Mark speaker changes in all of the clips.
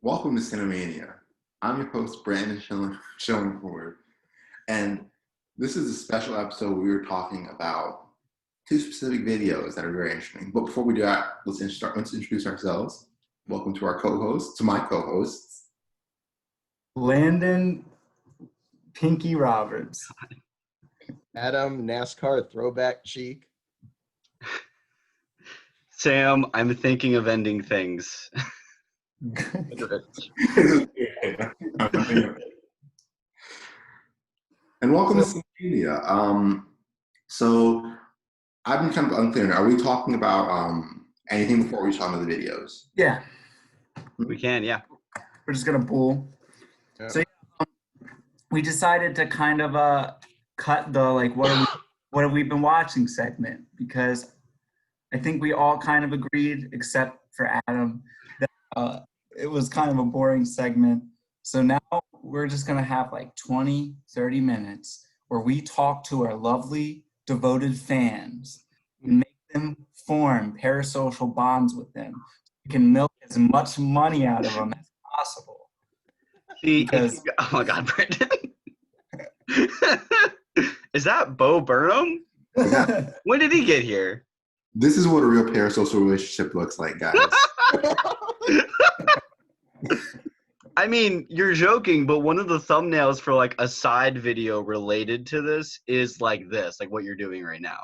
Speaker 1: Welcome to Cinemania. I'm your host, Brandon Shannon, and this is a special episode where we were talking about two specific videos that are very interesting. But before we do that, let's introduce ourselves. Welcome to our co-hosts, to my co-hosts.
Speaker 2: Landon Pinky Roberts.
Speaker 3: Adam NASCAR throwback cheek.
Speaker 4: Sam, I'm thinking of ending things.
Speaker 1: And welcome to Cinemania. So I've been kind of unclear. Are we talking about anything before we talk about the videos?
Speaker 2: Yeah,
Speaker 4: We can, yeah.
Speaker 2: we're just gonna pull.
Speaker 3: Yeah.
Speaker 2: So we decided to kind of cut the what have we been watching segment, because I think we all kind of agreed, except for Adam, that it was kind of a boring segment. So now we're just gonna have like 20-30 minutes where we talk to our lovely devoted fans and make them form parasocial bonds with them. We can milk as much money out of them as possible.
Speaker 4: See,
Speaker 2: Because
Speaker 4: oh my God, Brandon. Is that Bo Burnham? When did he get here?
Speaker 1: This is what a real parasocial relationship looks like, guys.
Speaker 4: I mean, you're joking, but one of the thumbnails for like a side video related to this is like this, like what you're doing right now.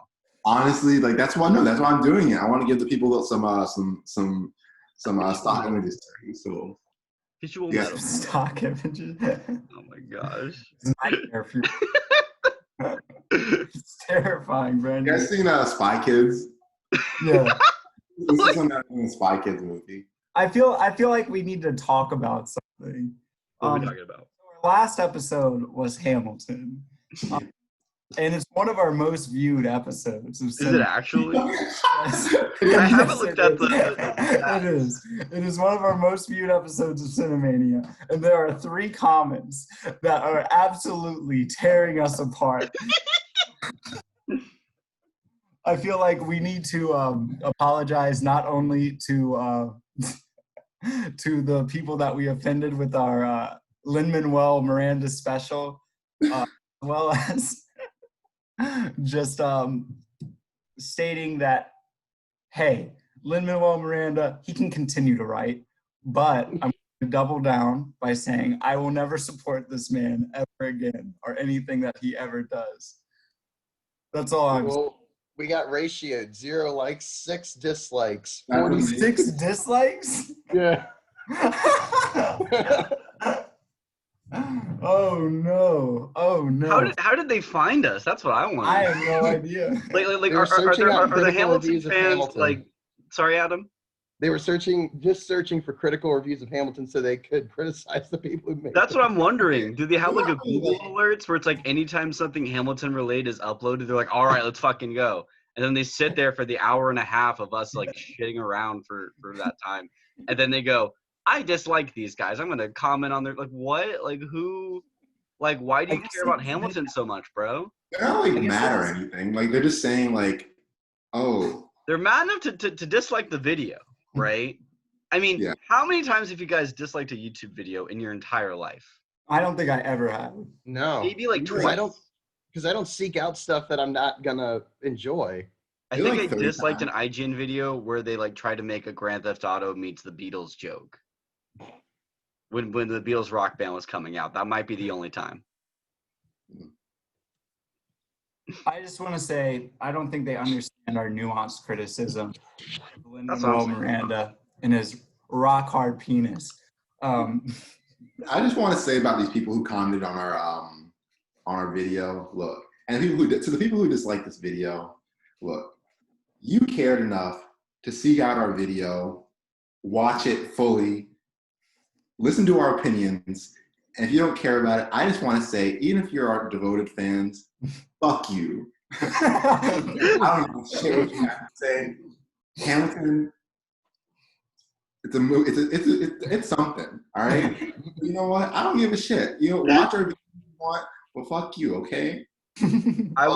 Speaker 1: Honestly, like that's why I'm doing it. I want to give the people some stock images. So
Speaker 4: Visual
Speaker 1: Yeah.
Speaker 4: metal.
Speaker 2: stock images.
Speaker 4: Oh my gosh.
Speaker 2: It's a nightmare for you. It's terrifying,
Speaker 1: you
Speaker 2: Brandon.
Speaker 1: guys seen Spy Kids?
Speaker 2: Yeah.
Speaker 1: This is something in the Spy Kids movie.
Speaker 2: I feel like we need to talk about something.
Speaker 4: What are we talking about?
Speaker 2: Our last episode was Hamilton. And it's one of our most viewed episodes of
Speaker 4: Is it actually?
Speaker 2: Yes.
Speaker 4: I haven't looked at
Speaker 2: It is. It is one of our most viewed episodes of Cinemania. And there are 3 comments that are absolutely tearing us apart. I feel like we need to apologize not only to the people that we offended with our Lin-Manuel Miranda special, as well as just stating that, hey, Lin-Manuel Miranda, he can continue to write, but I'm going to double down by saying I will never support this man ever again or anything that he ever does. That's all I'm saying.
Speaker 3: Well, we got ratioed 0 likes, 6 dislikes.
Speaker 2: 46 dislikes?
Speaker 3: Yeah.
Speaker 2: Oh no.
Speaker 4: How did they find us? That's what I want.
Speaker 2: I have no idea.
Speaker 4: Like
Speaker 3: They were
Speaker 4: are
Speaker 3: searching out
Speaker 4: the
Speaker 3: critical
Speaker 4: Hamilton
Speaker 3: reviews of
Speaker 4: fans
Speaker 3: Hamilton.
Speaker 4: like? Sorry, Adam.
Speaker 3: They were searching for critical reviews of Hamilton so they could criticize the people who made
Speaker 4: That's
Speaker 3: it.
Speaker 4: what I'm wondering. Do they have like a Google alerts where it's like anytime something Hamilton related is uploaded, they're like, all right, let's fucking go. And then they sit there for the hour and a half of us like shitting around for that time. And then they go, I dislike these guys. I'm going to comment on their, like, what? Like, who? Like, why do you care about Hamilton so much, bro?
Speaker 1: They're not like mad or anything. Like they're just saying like, oh.
Speaker 4: They're mad enough to dislike the video, right? I mean,
Speaker 1: Yeah.
Speaker 4: How many times have you guys disliked a YouTube video in your entire life?
Speaker 2: I don't think I ever have.
Speaker 3: No.
Speaker 4: Maybe like
Speaker 3: Because
Speaker 4: twice.
Speaker 3: I don't seek out stuff that I'm not gonna enjoy.
Speaker 4: I
Speaker 1: Maybe
Speaker 4: think
Speaker 1: like
Speaker 4: I
Speaker 1: 30
Speaker 4: disliked an
Speaker 1: times.
Speaker 4: IGN video where they like tried to make a Grand Theft Auto meets the Beatles joke. When the Beatles rock band was coming out. That might be the only time.
Speaker 2: I just want to say I don't think they understand our nuanced criticism of Lin-Manuel
Speaker 4: That's what I'm saying.
Speaker 2: Miranda and his rock hard penis.
Speaker 1: I just want to say about these people who commented on our video. Look, and to the people who dislike this video, look, you cared enough to seek out our video, watch it fully, listen to our opinions, and if you don't care about it, I just want to say, even if you're our devoted fans, fuck you. I don't know shit what you have to say. Hamilton. It's a movie. It's something. All right. You know what? I don't give a shit. You know, watch our video if you want. Well, fuck you. Okay.
Speaker 4: I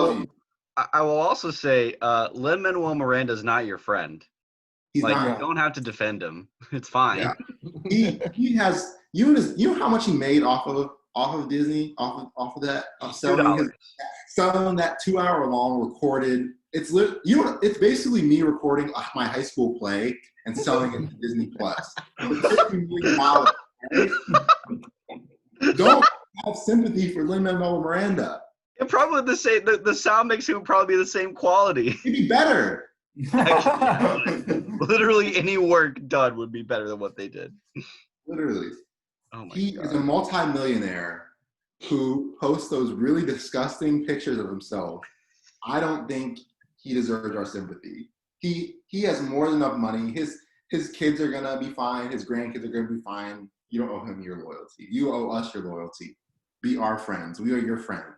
Speaker 4: will also say, Lin-Manuel Miranda is not your friend.
Speaker 1: He's
Speaker 4: Like,
Speaker 1: not.
Speaker 4: you don't have to defend him. It's fine.
Speaker 1: Yeah. He has. You know how much he made off of Disney off of that
Speaker 4: $2.
Speaker 1: selling that 2-hour long recorded. It's it's basically me recording my high school play and selling it to Disney Plus. $50 million, right? Don't have sympathy for Lin-Manuel Miranda.
Speaker 4: It probably the same. The sound mixing would probably be the same quality.
Speaker 1: It'd be better.
Speaker 4: Literally any work done would be better than what they did.
Speaker 1: Literally.
Speaker 4: Oh my
Speaker 1: He
Speaker 4: god.
Speaker 1: is a multimillionaire who posts those really disgusting pictures of himself. I don't think he deserves our sympathy. He has more than enough money. His kids are gonna be fine. His grandkids are gonna be fine. You don't owe him your loyalty. You owe us your loyalty. Be our friends. We are your friends.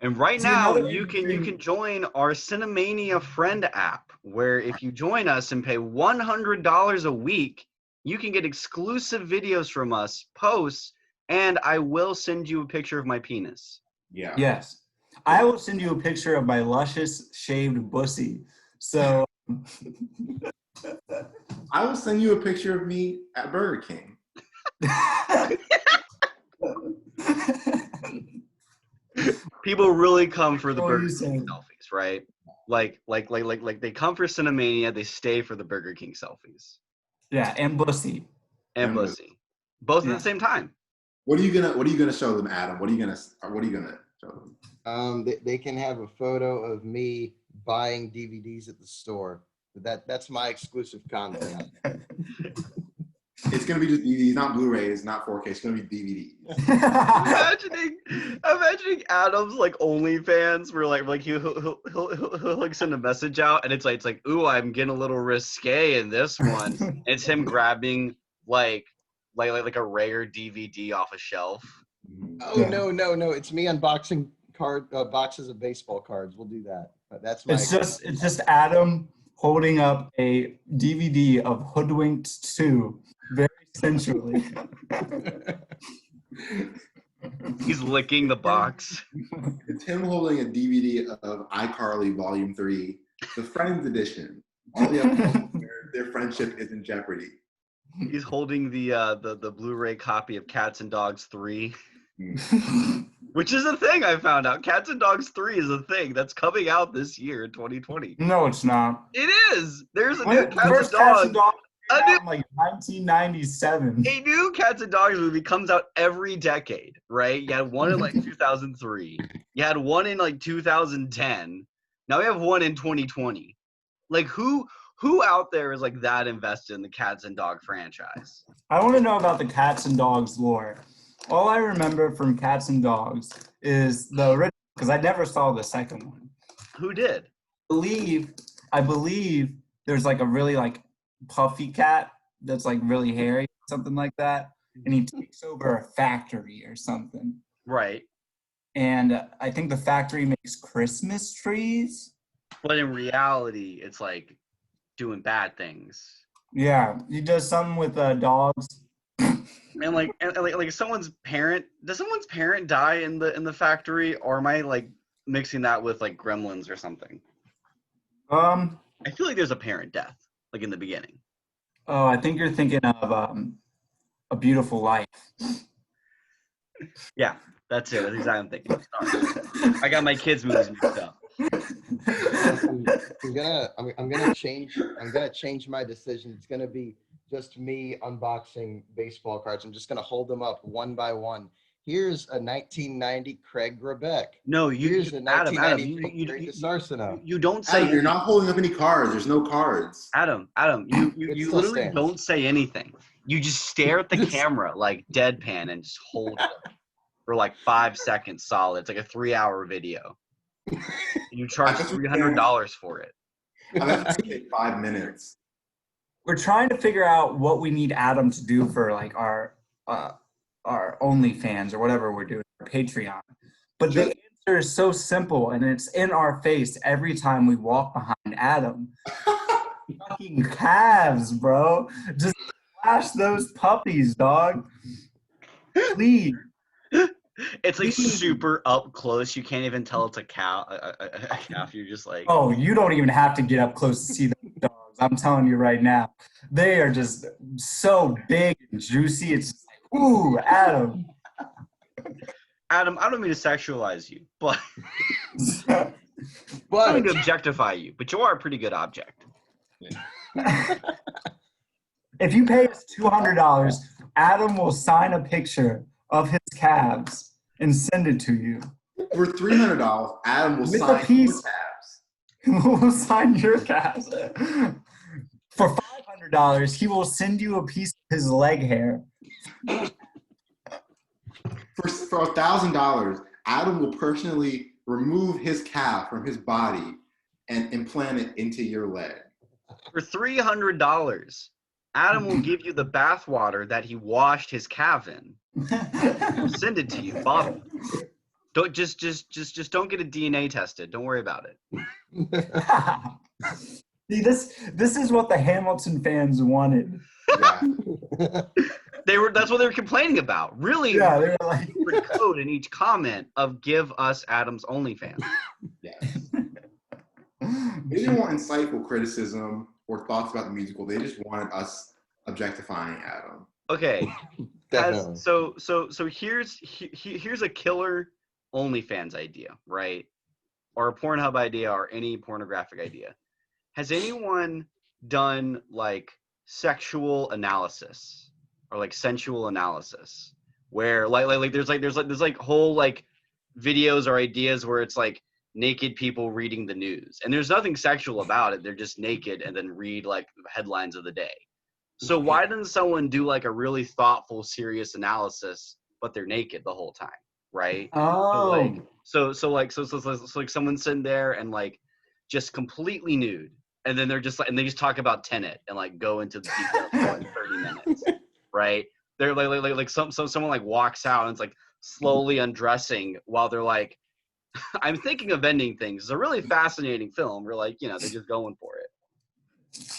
Speaker 4: And right
Speaker 2: See,
Speaker 4: now,
Speaker 2: another
Speaker 4: you
Speaker 2: interesting-
Speaker 4: can join our Cinemania friend app, where if you join us and pay $100 a week, you can get exclusive videos from us, posts, and I will send you a picture of my penis.
Speaker 1: Yeah.
Speaker 2: Yes. I will send you a picture of my luscious shaved pussy. So
Speaker 1: I will send you a picture of me at Burger King.
Speaker 4: People really come for the
Speaker 2: Oh,
Speaker 4: Burger
Speaker 2: you
Speaker 4: King
Speaker 2: said-
Speaker 4: selfies, right? Like they come for Cinemania, they stay for the Burger King selfies.
Speaker 2: yeah, and pussy.
Speaker 4: And
Speaker 1: And
Speaker 4: pussy. Both at
Speaker 2: Yeah.
Speaker 4: the same time.
Speaker 1: What are you gonna show them, Adam? What are you gonna show them?
Speaker 3: They can have a photo of me buying DVDs at the store. That's my exclusive content.
Speaker 1: It's gonna be just DVDs, not Blu-rays, not 4K. It's gonna be DVDs.
Speaker 4: Imagining Adam's like OnlyFans where like he'll like send a message out and it's like ooh, I'm getting a little risque in this one. It's him grabbing like a rare DVD off a shelf.
Speaker 3: Oh
Speaker 2: Yeah.
Speaker 3: no! It's me unboxing boxes of baseball cards. We'll do that. That's my.
Speaker 2: It's just Adam holding up a DVD of Hoodwinked 2 very sensually.
Speaker 4: He's licking the box.
Speaker 1: It's him holding a DVD of iCarly Volume 3, the Friends edition. All the episodes where their friendship is in jeopardy.
Speaker 4: He's holding the Blu-ray copy of Cats and Dogs 3. Which is a thing I found out. Cats and Dogs 3 is a thing that's coming out this year in 2020.
Speaker 2: No, it's not.
Speaker 4: It is. There's a
Speaker 2: When-
Speaker 4: new Cats
Speaker 2: First
Speaker 4: and Dogs.
Speaker 2: Cats and Dogs
Speaker 4: A
Speaker 2: came
Speaker 4: new-
Speaker 2: out in like 1997.
Speaker 4: A new Cats and Dogs movie comes out every decade, right? You had one in like 2003. You had one in like 2010. Now we have one in 2020. Like who out there is like that invested in the Cats and Dog franchise?
Speaker 2: I want to know about the Cats and Dogs lore. All I remember from Cats and Dogs is the original, because I never saw the second one.
Speaker 4: Who did?
Speaker 2: I believe there's like a really like puffy cat that's like really hairy, something like that, and he takes over a factory or something.
Speaker 4: Right.
Speaker 2: And I think the factory makes Christmas trees.
Speaker 4: But in reality, it's like doing bad things.
Speaker 2: Yeah, he does something with dogs.
Speaker 4: And like someone's parent, does someone's parent die in the factory, or am I like mixing that with like Gremlins or something? I feel like there's a parent death, like in the beginning.
Speaker 2: Oh, I think you're thinking of A Beautiful Life.
Speaker 4: Yeah, that's it. That's exactly what I'm thinking. Sorry. I got my kids' movies mixed up.
Speaker 3: I'm gonna change my decision. It's gonna be just me unboxing baseball cards. I'm just gonna hold them up one by one. Here's a 1990 Craig Grebeck.
Speaker 4: No,
Speaker 3: Here's a
Speaker 4: Adam,
Speaker 3: 1993 Gary DeSarcino.
Speaker 4: you don't say.
Speaker 1: Adam, you're not holding up any cards. There's no cards.
Speaker 4: Adam,
Speaker 3: It
Speaker 4: you
Speaker 3: still
Speaker 4: literally
Speaker 3: stands.
Speaker 4: don't say anything. You just stare at the camera like deadpan and just hold it for like 5 seconds solid. It's like a 3-hour video. You charge $300 for it.
Speaker 1: I'm gonna take 5 minutes.
Speaker 2: We're trying to figure out what we need Adam to do for like our OnlyFans or whatever we're doing, our Patreon. But the answer is so simple and it's in our face every time we walk behind Adam. Fucking calves, bro. Just flash those puppies, dog. Please.
Speaker 4: It's like super up close. You can't even tell it's a cow. A calf. You're just like,
Speaker 2: Oh, you don't even have to get up close to see the dog. I'm telling you right now, they are just so big and juicy. It's just like, ooh, Adam.
Speaker 4: Adam, I don't mean to sexualize you, but I don't
Speaker 3: But
Speaker 4: mean to objectify you, but you are a pretty good object.
Speaker 2: If you pay us $200, Adam will sign a picture of his calves and send it to you.
Speaker 1: For $300, Adam will
Speaker 2: With a
Speaker 1: sign
Speaker 2: piece.
Speaker 1: your tabs.
Speaker 2: We'll sign your calves. For $500, he will send you a piece of his leg hair.
Speaker 1: For $1,000, Adam will personally remove his calf from his body and implant it into your leg.
Speaker 4: For $300, Adam will give you the bath water that he washed his calf in. He'll send it to you, bottle. Don't just don't get a DNA tested. Don't worry about it.
Speaker 2: See, this is what the Hamilton fans wanted.
Speaker 1: Yeah.
Speaker 4: That's what they were complaining about. Really,
Speaker 2: Yeah, they were like,
Speaker 4: secret code in each comment of give us Adam's OnlyFans.
Speaker 1: Yes. They didn't want insightful criticism or thoughts about the musical. They just wanted us objectifying Adam.
Speaker 4: Okay.
Speaker 3: definitely.
Speaker 4: So here's a killer OnlyFans idea, right? Or a Pornhub idea or any pornographic idea. Has anyone done like sexual analysis or like sensual analysis where like there's whole like videos or ideas where it's like naked people reading the news and there's nothing sexual about it. They're just naked and then read like headlines of the day. So why doesn't someone do like a really thoughtful, serious analysis, but they're naked the whole time, right?
Speaker 2: oh,
Speaker 4: So like someone's sitting there and like just completely nude, and then they're just like, and they just talk about Tenet and like go into the details for like 30 minutes, right? They're like someone like walks out and it's like slowly undressing while they're like, I'm thinking of ending things. It's a really fascinating film. We're like, they're just going for it.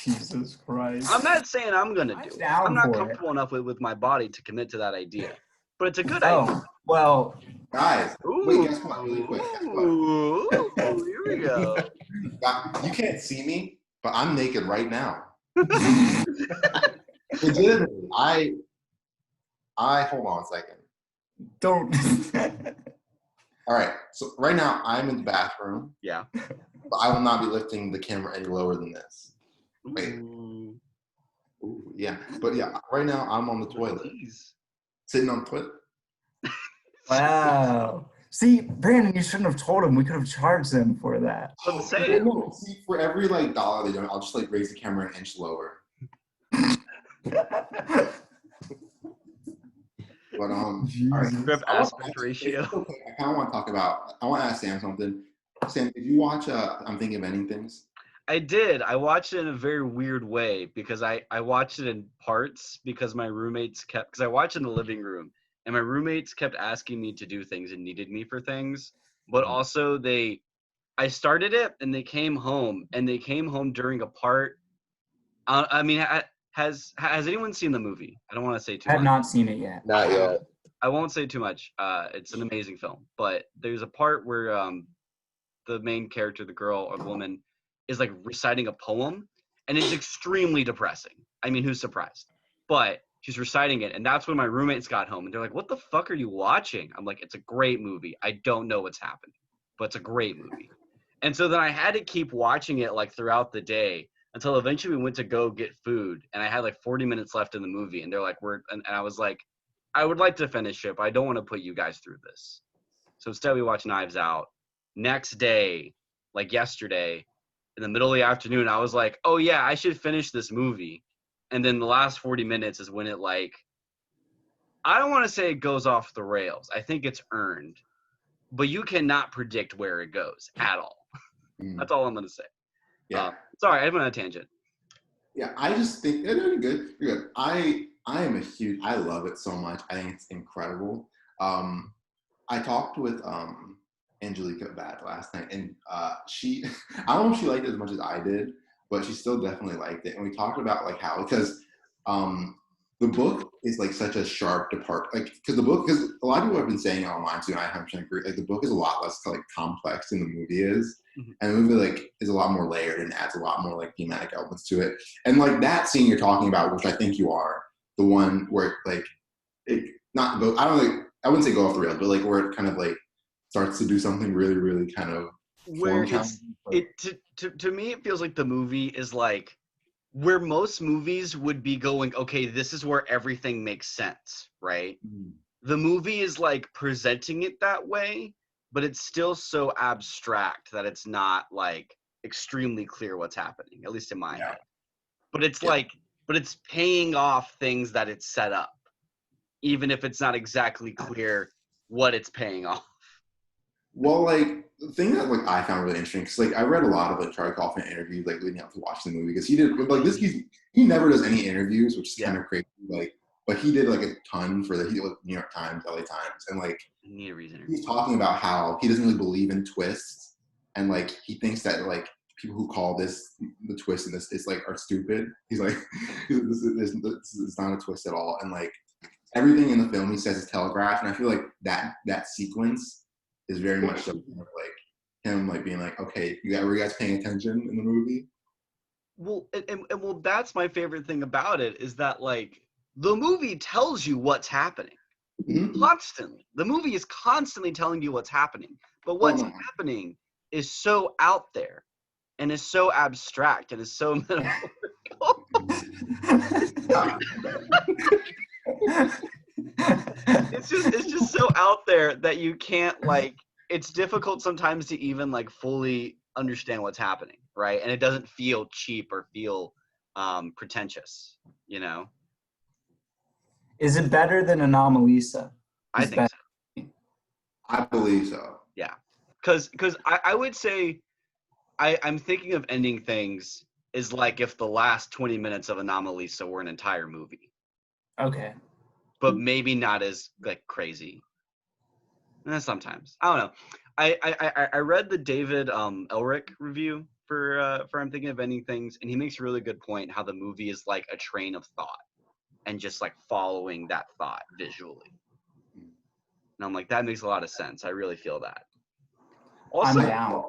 Speaker 2: Jesus Christ.
Speaker 4: I'm not saying I'm gonna do it.
Speaker 2: down
Speaker 4: I'm not
Speaker 2: for it.
Speaker 4: comfortable enough with my body to commit to that idea, but it's a good idea.
Speaker 2: Oh, well,
Speaker 1: Guys,
Speaker 4: Ooh,
Speaker 1: wait, guess what? Really quick, guess what?
Speaker 4: Ooh, here we go.
Speaker 1: You can't see me, but I'm naked right now. Legitimately, I hold on a second.
Speaker 2: don't.
Speaker 1: All right, so right now I'm in the bathroom,
Speaker 4: Yeah.
Speaker 1: but I will not be lifting the camera any lower than this. Wait.
Speaker 4: Ooh,
Speaker 1: Ooh, yeah, but yeah, right now I'm on the toilet,
Speaker 4: please.
Speaker 1: sitting on the toilet.
Speaker 2: Wow. See, Brandon, you shouldn't have told him. We could have charged them for that.
Speaker 4: I'm saying.
Speaker 1: No, see, for every like dollar they don't, I'll just like raise the camera an inch lower. But all right.
Speaker 4: Grip aspect ratio.
Speaker 1: Okay, I kind of want to talk about. I want to ask Sam something. Sam, did you watch? I'm Thinking of Ending Things.
Speaker 4: I did. I watched it in a very weird way because I watched it in parts because my roommates because I watched it in the living room and my roommates kept asking me to do things and needed me for things. But also I started it and they came home during a part. I mean, has anyone seen the movie? I don't want to say too
Speaker 2: I have
Speaker 4: much.
Speaker 2: not seen it yet.
Speaker 3: Not yet.
Speaker 4: I won't say too much. It's an amazing film, but there's a part where the main character, the girl or the woman, is like reciting a poem, and it's extremely depressing. I mean, who's surprised? But she's reciting it, and that's when my roommates got home, and they're like, "What the fuck are you watching?" I'm like, "It's a great movie. I don't know what's happening, but it's a great movie." And so then I had to keep watching it like throughout the day until eventually we went to go get food, and I had like 40 minutes left in the movie, and they're like, and I was like, I would like to finish it, but I don't want to put you guys through this. So instead we watched Knives Out. Next day, like yesterday, in the middle of the afternoon, I was like, oh yeah, I should finish this movie. And then the last 40 minutes is when it like, I don't want to say it goes off the rails. I think it's earned, but you cannot predict where it goes at all. That's all I'm going to say.
Speaker 1: Yeah.
Speaker 4: Sorry, I went on a tangent.
Speaker 1: Yeah, I just think you're good. You're good. I love it so much. I think it's incredible. I talked with Angelica Bad last night, and she, I don't know if she liked it as much as I did, but she still definitely liked it. And we talked about like how, because the book is like such a sharp because a lot of people have been saying it online too, and I 100% agree. Like the book is a lot less like complex than the movie is,
Speaker 4: Mhm.
Speaker 1: And the movie like is a lot more layered and adds a lot more like thematic elements to it. And like that scene you're talking about, which I think you are, the one where like it not go, I wouldn't say go off the rails, but like where it kind of like starts to do something really, really kind of
Speaker 4: Where
Speaker 1: form
Speaker 4: it's to me it feels like the movie is like where most movies would be going, okay, this is where everything makes sense, right? The movie is like presenting it that way, but it's still so abstract that it's not like extremely clear what's happening, at least in my head. But it's like, but it's paying off things that it's set up, even if it's not exactly clear what it's paying off.
Speaker 1: Well, like the thing that like I found really interesting because like I read a lot of like Charlie Kaufman interviews like leading up to watching the movie because he did like this he never does any interviews, which is kind of crazy. Like, but he did like a ton for he did with New York Times, LA Times, and like he's talking about how he doesn't really believe in twists, and like he thinks that like people who call this the twist in this is like are stupid. He's like this is not a twist at all, and like everything in the film he says is telegraphed, and I feel like that sequence is very much so kind of like him like being like, okay, were you guys paying attention in the movie?
Speaker 4: Well, and well, that's my favorite thing about it is that like the movie tells you what's happening constantly. The movie is constantly telling you what's happening, but what's happening is so out there and is so abstract and is so metaphorical. It's just so out there that you can't like it's difficult sometimes to even like fully understand what's happening, right? And it doesn't feel cheap or feel pretentious, you know?
Speaker 2: Is it better than Anomalisa?
Speaker 4: I think so.
Speaker 1: I believe so.
Speaker 4: Yeah. Because I would say I'm thinking of ending things is like if the last 20 minutes of Anomalisa were an entire movie.
Speaker 2: Okay.
Speaker 4: But maybe not as like crazy. Sometimes I don't know. I read the David Elric review for I'm Thinking of Ending Things, and he makes a really good point how the movie is like a train of thought and just like following that thought visually. And I'm like, that makes a lot of sense. I really feel that. Also,
Speaker 2: I'm down.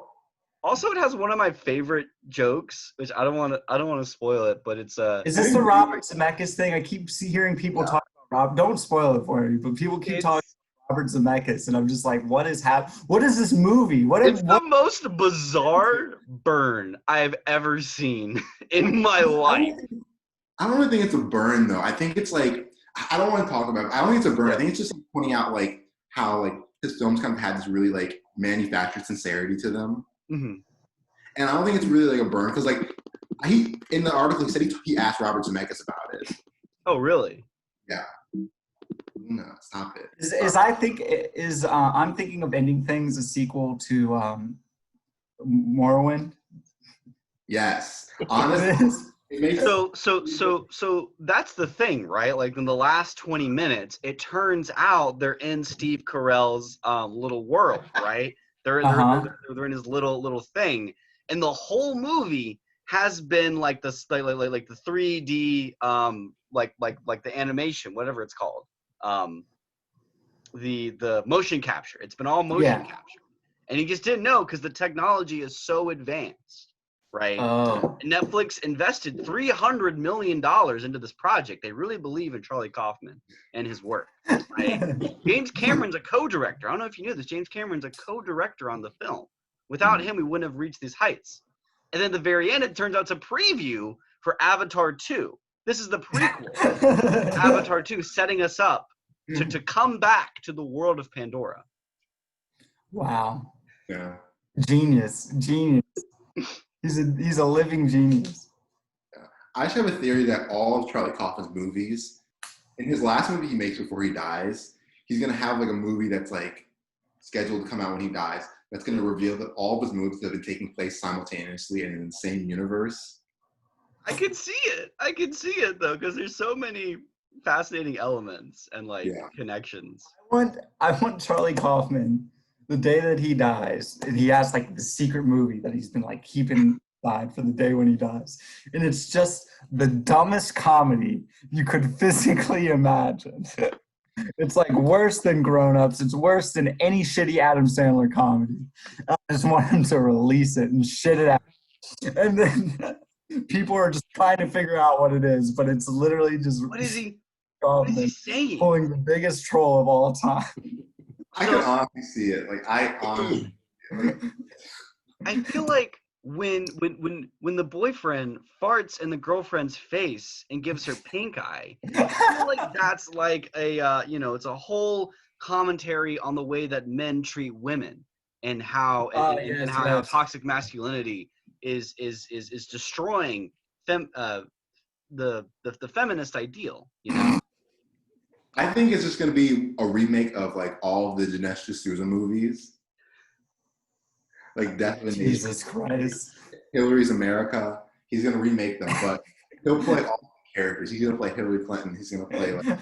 Speaker 4: Also, it has one of my favorite jokes, which I don't want to spoil it, but it's
Speaker 2: Is this the Robert Zemeckis thing? I keep hearing people talk about Rob. Don't spoil it for me, but people keep talking about Robert Zemeckis, and I'm just like, what is happening? What is this movie?
Speaker 4: It's the most bizarre burn I've ever seen in my life.
Speaker 1: I don't really think it's a burn though. I think it's like I don't want to talk about it. I don't think it's a burn. I think it's just like pointing out like how like his films kind of had this really like manufactured sincerity to them.
Speaker 4: Mm-hmm.
Speaker 1: And I don't think it's really like a burn because like he in the article he said he asked Robert Zemeckis about it.
Speaker 4: Oh really?
Speaker 1: Yeah. No, stop it.
Speaker 2: I'm Thinking of Ending Things a sequel to Morrowind?
Speaker 1: Yes. Honestly.
Speaker 4: So that's the thing, right? Like in the last 20 minutes, it turns out they're in Steve Carell's little world, right? They're in his little thing, and the whole movie has been like the 3D like the animation, whatever it's called, the motion capture. It's been all motion capture, and he just didn't know because the technology is so advanced. Right.
Speaker 2: Oh.
Speaker 4: Netflix invested $300 million into this project. They really believe in Charlie Kaufman and his work. Right. James Cameron's a co-director. I don't know if you knew this. James Cameron's a co-director on the film. Without him, we wouldn't have reached these heights. And then at the very end, it turns out it's a preview for Avatar 2. This is the prequel to Avatar 2, setting us up to come back to the world of Pandora.
Speaker 2: Wow.
Speaker 1: Yeah.
Speaker 2: Genius. He's a living genius.
Speaker 1: I actually have a theory that all of Charlie Kaufman's movies, in his last movie he makes before he dies, he's gonna have like a movie that's like scheduled to come out when he dies. That's gonna reveal that all of his movies have been taking place simultaneously in the same universe.
Speaker 4: I could see it though, because there's so many fascinating elements and like connections.
Speaker 2: I want Charlie Kaufman, the day that he dies, and he has like the secret movie that he's been like keeping aside for the day when he dies. And it's just the dumbest comedy you could physically imagine. It's like worse than Grown Ups. It's worse than any shitty Adam Sandler comedy. I just want him to release it and shit it out. And then people are just trying to figure out what it is, but it's literally just
Speaker 4: What is he saying?
Speaker 2: pulling the biggest troll of all time.
Speaker 1: I can honestly see it. Like I honestly,
Speaker 4: I feel like when the boyfriend farts in the girlfriend's face and gives her pink eye, I feel like that's like a it's a whole commentary on the way that men treat women and how how toxic masculinity is destroying the feminist ideal, you know.
Speaker 1: I think it's just gonna be a remake of like all of the Dinesh D'Souza movies. Like definitely
Speaker 2: Jesus Christ.
Speaker 1: Hillary's America. He's gonna remake them, but he'll play all the characters. He's gonna play Hillary Clinton. He's gonna play like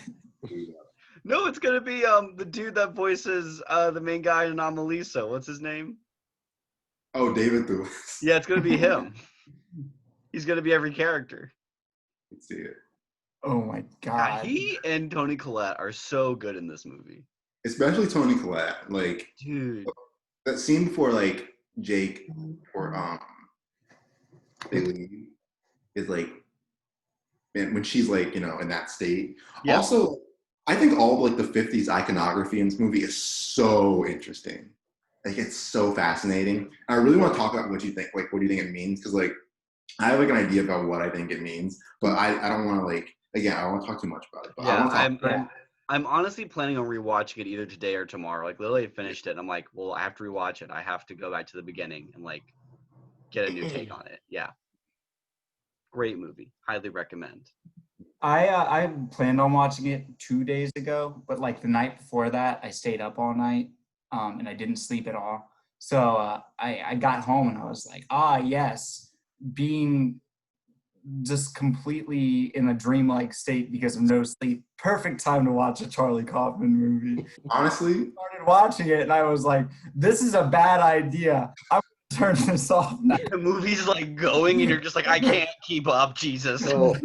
Speaker 4: No, it's gonna be the dude that voices the main guy in Anomalisa. What's his name?
Speaker 1: oh, David Thewlis.
Speaker 4: Yeah, it's gonna be him. He's gonna be every character.
Speaker 1: Let's see it.
Speaker 2: Oh my God.
Speaker 4: He and Toni Collette are so good in this movie.
Speaker 1: Especially Toni Collette. Like
Speaker 4: Dude.
Speaker 1: that scene before like Jake or they leave is like, man, when she's like, in that state.
Speaker 4: Yeah.
Speaker 1: Also, I think all of like the 50s iconography in this movie is so interesting. Like it's so fascinating. I really want to talk about what you think, like what do you think it means? Because like I have like an idea about what I think it means, but I don't want to like, again, I don't want to talk too much about it. But
Speaker 4: I'm honestly planning on rewatching it either today or tomorrow. Like Lily finished it and I'm like, well, I have to rewatch it. I have to go back to the beginning and like get a new take on it. Yeah. Great movie. Highly recommend.
Speaker 2: I planned on watching it 2 days ago, but like the night before that, I stayed up all night and I didn't sleep at all. So I got home and I was like, yes, being just completely in a dreamlike state because of no sleep. Perfect time to watch a Charlie Kaufman movie.
Speaker 1: Honestly,
Speaker 2: I started watching it and I was like, this is a bad idea. I'm gonna turn this off now.
Speaker 4: The movie's like going and you're just like, I can't keep up, Jesus.
Speaker 3: Well,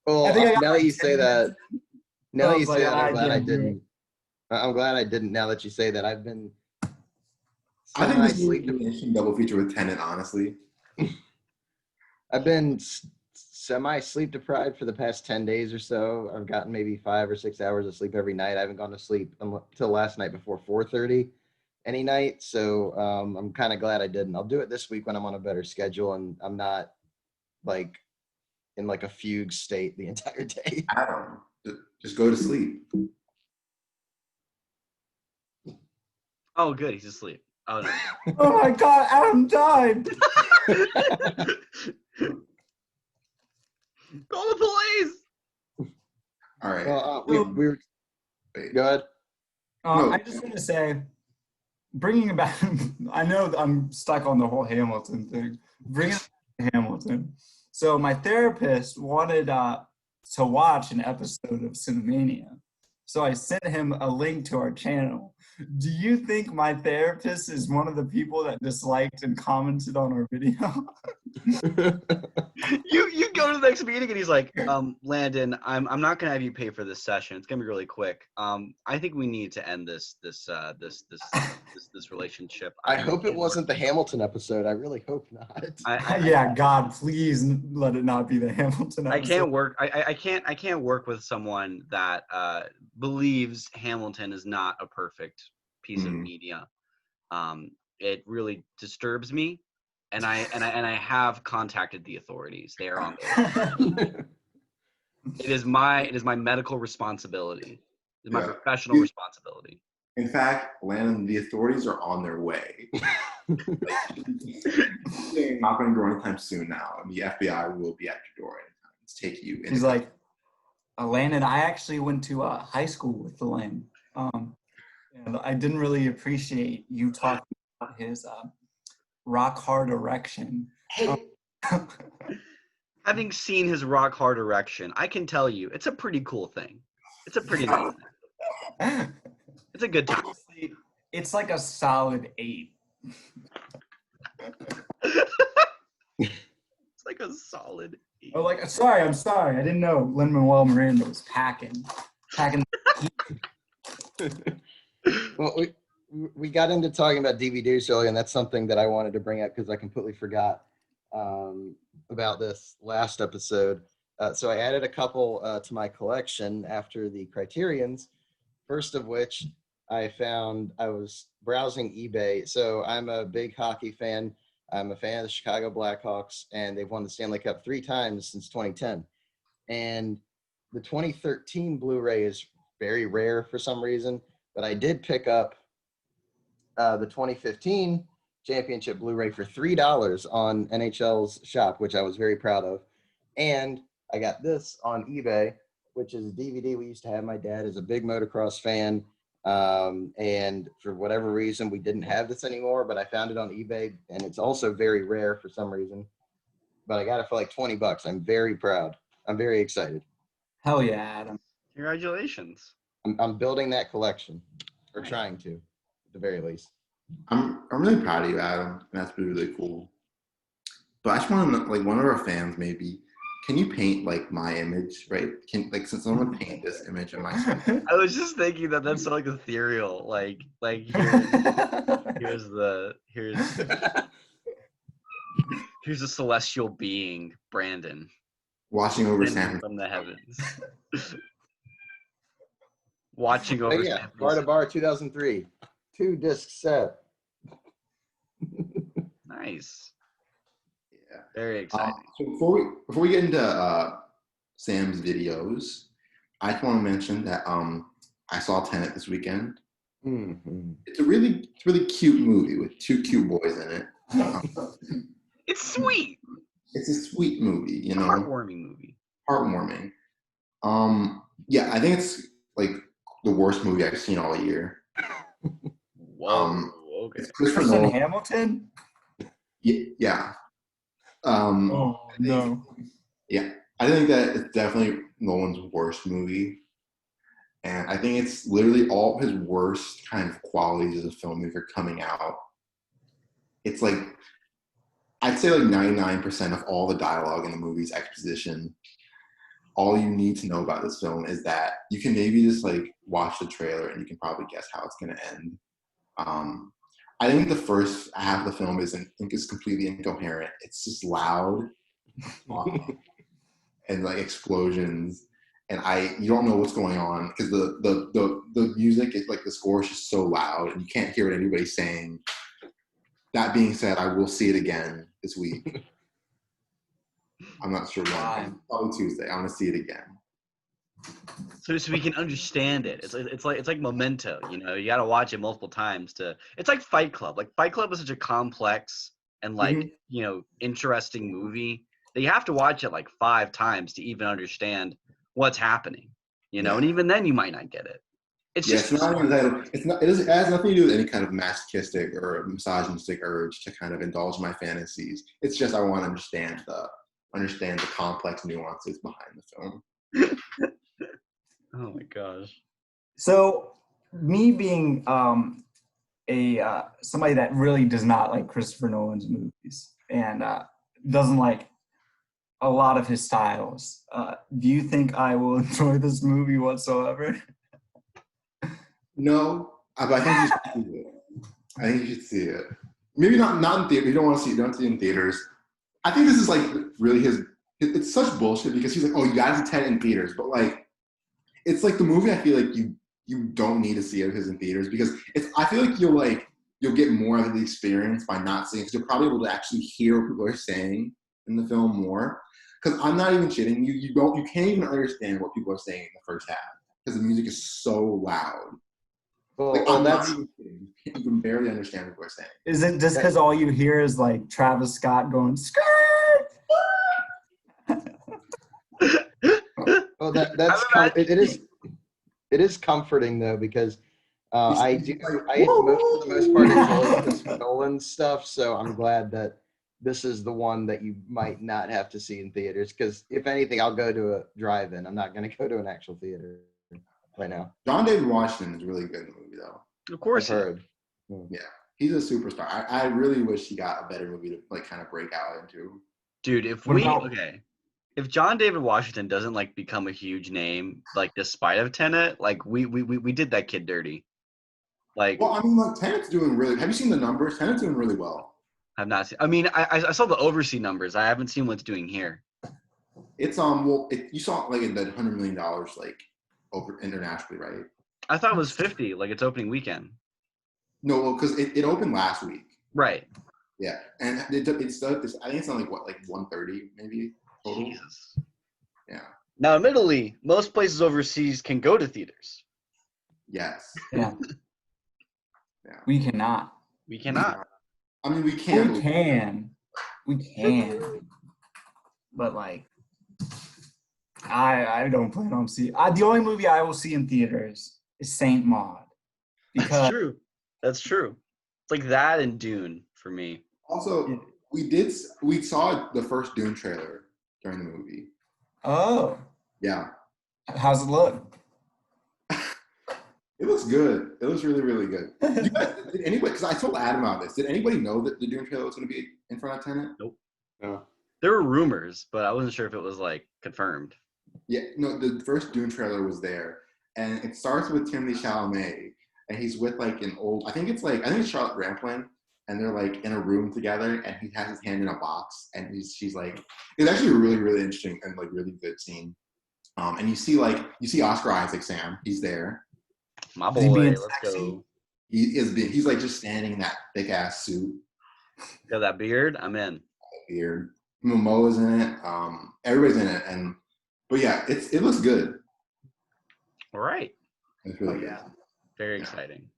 Speaker 3: now that you say that, I'm glad I didn't. I'm glad I didn't. Now that you say that, I've been.
Speaker 1: I think this movie is an interesting double feature with Tenet, honestly.
Speaker 3: I've been semi-sleep deprived for the past 10 days or so. I've gotten maybe 5 or 6 hours of sleep every night. I haven't gone to sleep until last night before 4:30 any night. So I'm kind of glad I didn't. I'll do it this week when I'm on a better schedule and I'm not like in like a fugue state the entire day.
Speaker 1: Adam, just go to sleep.
Speaker 4: Oh, good. He's asleep. Oh, no.
Speaker 2: Oh my God, Adam died.
Speaker 4: Call the police.
Speaker 1: All right.
Speaker 3: Well, we were. Go ahead.
Speaker 2: I just want to say, bringing it back, I know I'm stuck on the whole Hamilton thing. Bringing it back to Hamilton. So my therapist wanted to watch an episode of Cinemania. So I sent him a link to our channel. Do you think my therapist is one of the people that disliked and commented on our video?
Speaker 4: You go to the next meeting and he's like, Landon, I'm not gonna have you pay for this session. It's gonna be really quick. I think we need to end this relationship.
Speaker 3: I hope it wasn't the Hamilton episode. I really hope not.
Speaker 2: Yeah, God, please let it not be the Hamilton episode.
Speaker 4: I can't work with someone that believes Hamilton is not a perfect piece of media. It really disturbs me. And I have contacted the authorities. They are on there. It is my medical responsibility. It is my professional responsibility.
Speaker 1: In fact, Landon, the authorities are on their way. They're not going to go anytime soon now. The FBI will be at your door anytime to take you.
Speaker 2: He's like, Landon, I actually went to high school with the Landon. And I didn't really appreciate you talking about his rock hard erection.
Speaker 4: Having seen his rock hard erection, I can tell you it's a pretty cool thing. It's a pretty nice thing. It's a good time.
Speaker 2: Honestly, it's like a solid 8.
Speaker 4: It's like a solid 8.
Speaker 2: Oh, like, sorry, I'm sorry. I didn't know Lin-Manuel Miranda was packing.
Speaker 3: Well, we got into talking about DVDs earlier, and that's something that I wanted to bring up because I completely forgot about this last episode. So I added a couple to my collection after the Criterions. First of which I was browsing eBay. So I'm a big hockey fan. I'm a fan of the Chicago Blackhawks, and they've won the Stanley Cup 3 times since 2010. And the 2013 Blu-ray is very rare for some reason, but I did pick up the 2015 championship Blu-ray for $3 on NHL's shop, which I was very proud of. And I got this on eBay, which is a DVD we used to have. My dad is a big motocross fan. And for whatever reason, we didn't have this anymore, but I found it on eBay, and it's also very rare for some reason. But I got it for like $20. I'm very proud. I'm very excited.
Speaker 2: Hell yeah, Adam.
Speaker 4: Congratulations.
Speaker 3: I'm building that collection, or
Speaker 4: Nice.
Speaker 3: trying to, at the very least.
Speaker 1: I'm really proud of you, Adam, and that's really cool. But I just want to know, like, one of our fans maybe, can you paint like my image, right? Since someone paint this image of myself.
Speaker 4: I was just thinking that that's so like ethereal. Like here's a celestial being, Brandon,
Speaker 1: Watching over
Speaker 4: descending
Speaker 1: San
Speaker 4: from the heavens. Watching
Speaker 3: Oh
Speaker 4: over
Speaker 3: yeah,
Speaker 4: San
Speaker 3: Bar to
Speaker 4: Francisco.
Speaker 3: Bar 2003, 2-disc set.
Speaker 4: Nice.
Speaker 1: Yeah.
Speaker 4: Very exciting.
Speaker 1: So before we get into Sam's videos, I just want to mention that I saw Tenet this weekend.
Speaker 3: Mm-hmm.
Speaker 1: It's a really cute movie with 2 cute boys in it.
Speaker 4: It's sweet.
Speaker 1: It's a sweet movie, you know,
Speaker 4: Heartwarming movie.
Speaker 1: heartwarming. Yeah, I think it's like the worst movie I've seen all year.
Speaker 4: Whoa. Okay.
Speaker 1: It's Christopher
Speaker 2: Kristen
Speaker 1: Nolan.
Speaker 2: Hamilton?
Speaker 1: Yeah.
Speaker 2: Oh, no.
Speaker 1: Yeah, I think that it's definitely Nolan's worst movie. And I think it's literally all of his worst kind of qualities as a filmmaker coming out. It's like, I'd say like 99% of all the dialogue in the movie's exposition. All you need to know about this film is that you can maybe just like watch the trailer and you can probably guess how it's going to end. I think the first half of the film is completely incoherent. It's just loud and like explosions, and you don't know what's going on because the music is like, the score is just so loud and you can't hear what anybody's saying. That being said, I will see it again this week. I'm not sure when. Probably Tuesday. I'm gonna see it again.
Speaker 4: So we can understand it. It's like Memento. You know, you got to watch it multiple times to. It's like Fight Club. Like Fight Club is such a complex and like interesting movie that you have to watch it like 5 times to even understand what's happening. You know, and even then you might not get it. It's just.
Speaker 1: It's not even that. It has nothing to do with any kind of masochistic or misogynistic urge to kind of indulge my fantasies. It's just I want to understand the complex nuances behind the film.
Speaker 4: Oh my gosh.
Speaker 2: So me being somebody that really does not like Christopher Nolan's movies and doesn't like a lot of his styles, do you think I will enjoy this movie whatsoever?
Speaker 1: No, but I think you should see it. I think you should see it. Maybe not in theater. You don't want to see it. Don't see it in theaters. I think this is like really his. It's such bullshit because he's like, oh, you gotta see Tenet in theaters, but like, it's like the movie. I feel like you don't need to see it in theaters because I feel like you'll get more out of the experience by not seeing it because you're probably able to actually hear what people are saying in the film more. Because I'm not even kidding. You can't even understand what people are saying in the first half because the music is so loud. Like, I'm not even kidding. You can barely understand what we're saying.
Speaker 2: Is it just because all you hear is like Travis Scott going skirt?
Speaker 3: Well, it is comforting though because I for the most part enjoy Christopher Nolan stuff, so I'm glad that this is the one that you might not have to see in theaters. Because if anything, I'll go to a drive-in. I'm not going to go to an actual theater right now.
Speaker 1: John David Washington is really good in the movie, though.
Speaker 4: Of course.
Speaker 3: I've heard.
Speaker 1: Yeah, he's a superstar. I really wish he got a better movie to like kind of break out into.
Speaker 4: Dude, if
Speaker 2: What
Speaker 4: we
Speaker 2: about-
Speaker 4: okay, if John David Washington doesn't like become a huge name, like despite of Tenet, like we did that kid dirty. Like,
Speaker 1: Well, I mean, like Tenet's doing really. Have you seen the numbers? Tenet's doing really well.
Speaker 4: I've not seen. I mean, I saw the overseas numbers. I haven't seen what it's doing here.
Speaker 1: It's well, you saw like that $100 million like over internationally, right?
Speaker 4: I thought it was 50, like its opening weekend.
Speaker 1: No, well, because it opened last week.
Speaker 4: Right.
Speaker 1: Yeah, and it's this. I think it's on like what, like 130 maybe total.
Speaker 4: Jesus.
Speaker 1: Yeah.
Speaker 4: Now, admittedly, most places overseas can go to theaters.
Speaker 1: Yes.
Speaker 2: Yeah.
Speaker 1: Yeah.
Speaker 2: We cannot.
Speaker 4: We cannot.
Speaker 1: I mean, we can.
Speaker 2: We can. But like, I don't plan on seeing. The only movie I will see in theaters is Saint Maud.
Speaker 4: That's true. That's true. It's like that and Dune for me.
Speaker 1: Also, we saw the first Dune trailer during the movie.
Speaker 2: Oh.
Speaker 1: Yeah.
Speaker 2: How's it look?
Speaker 1: It looks good. It looks really, really good. Did anybody? Because I told Adam about this. Did anybody know that the Dune trailer was going to be in front of Tenet?
Speaker 4: Nope.
Speaker 3: No.
Speaker 4: There were rumors, but I wasn't sure if it was like confirmed.
Speaker 1: Yeah. No, the first Dune trailer was there, and it starts with Timothée Chalamet, and he's with like an old. I think it's Charlotte Rampling, and they're like in a room together, and he has his hand in a box, and she's like, it's actually a really, really interesting and like really good scene. And you see Oscar Isaac, Sam. He's there.
Speaker 4: My
Speaker 2: Is he
Speaker 4: boy,
Speaker 2: being
Speaker 4: let's
Speaker 2: sexy?
Speaker 4: go.
Speaker 1: He's like just standing in that thick ass suit.
Speaker 4: Got that beard? I'm in.
Speaker 1: Beard. Momoa's in it. Everybody's in it, but yeah, it looks good.
Speaker 4: All right.
Speaker 1: It's really good.
Speaker 2: Yeah.
Speaker 4: Very exciting.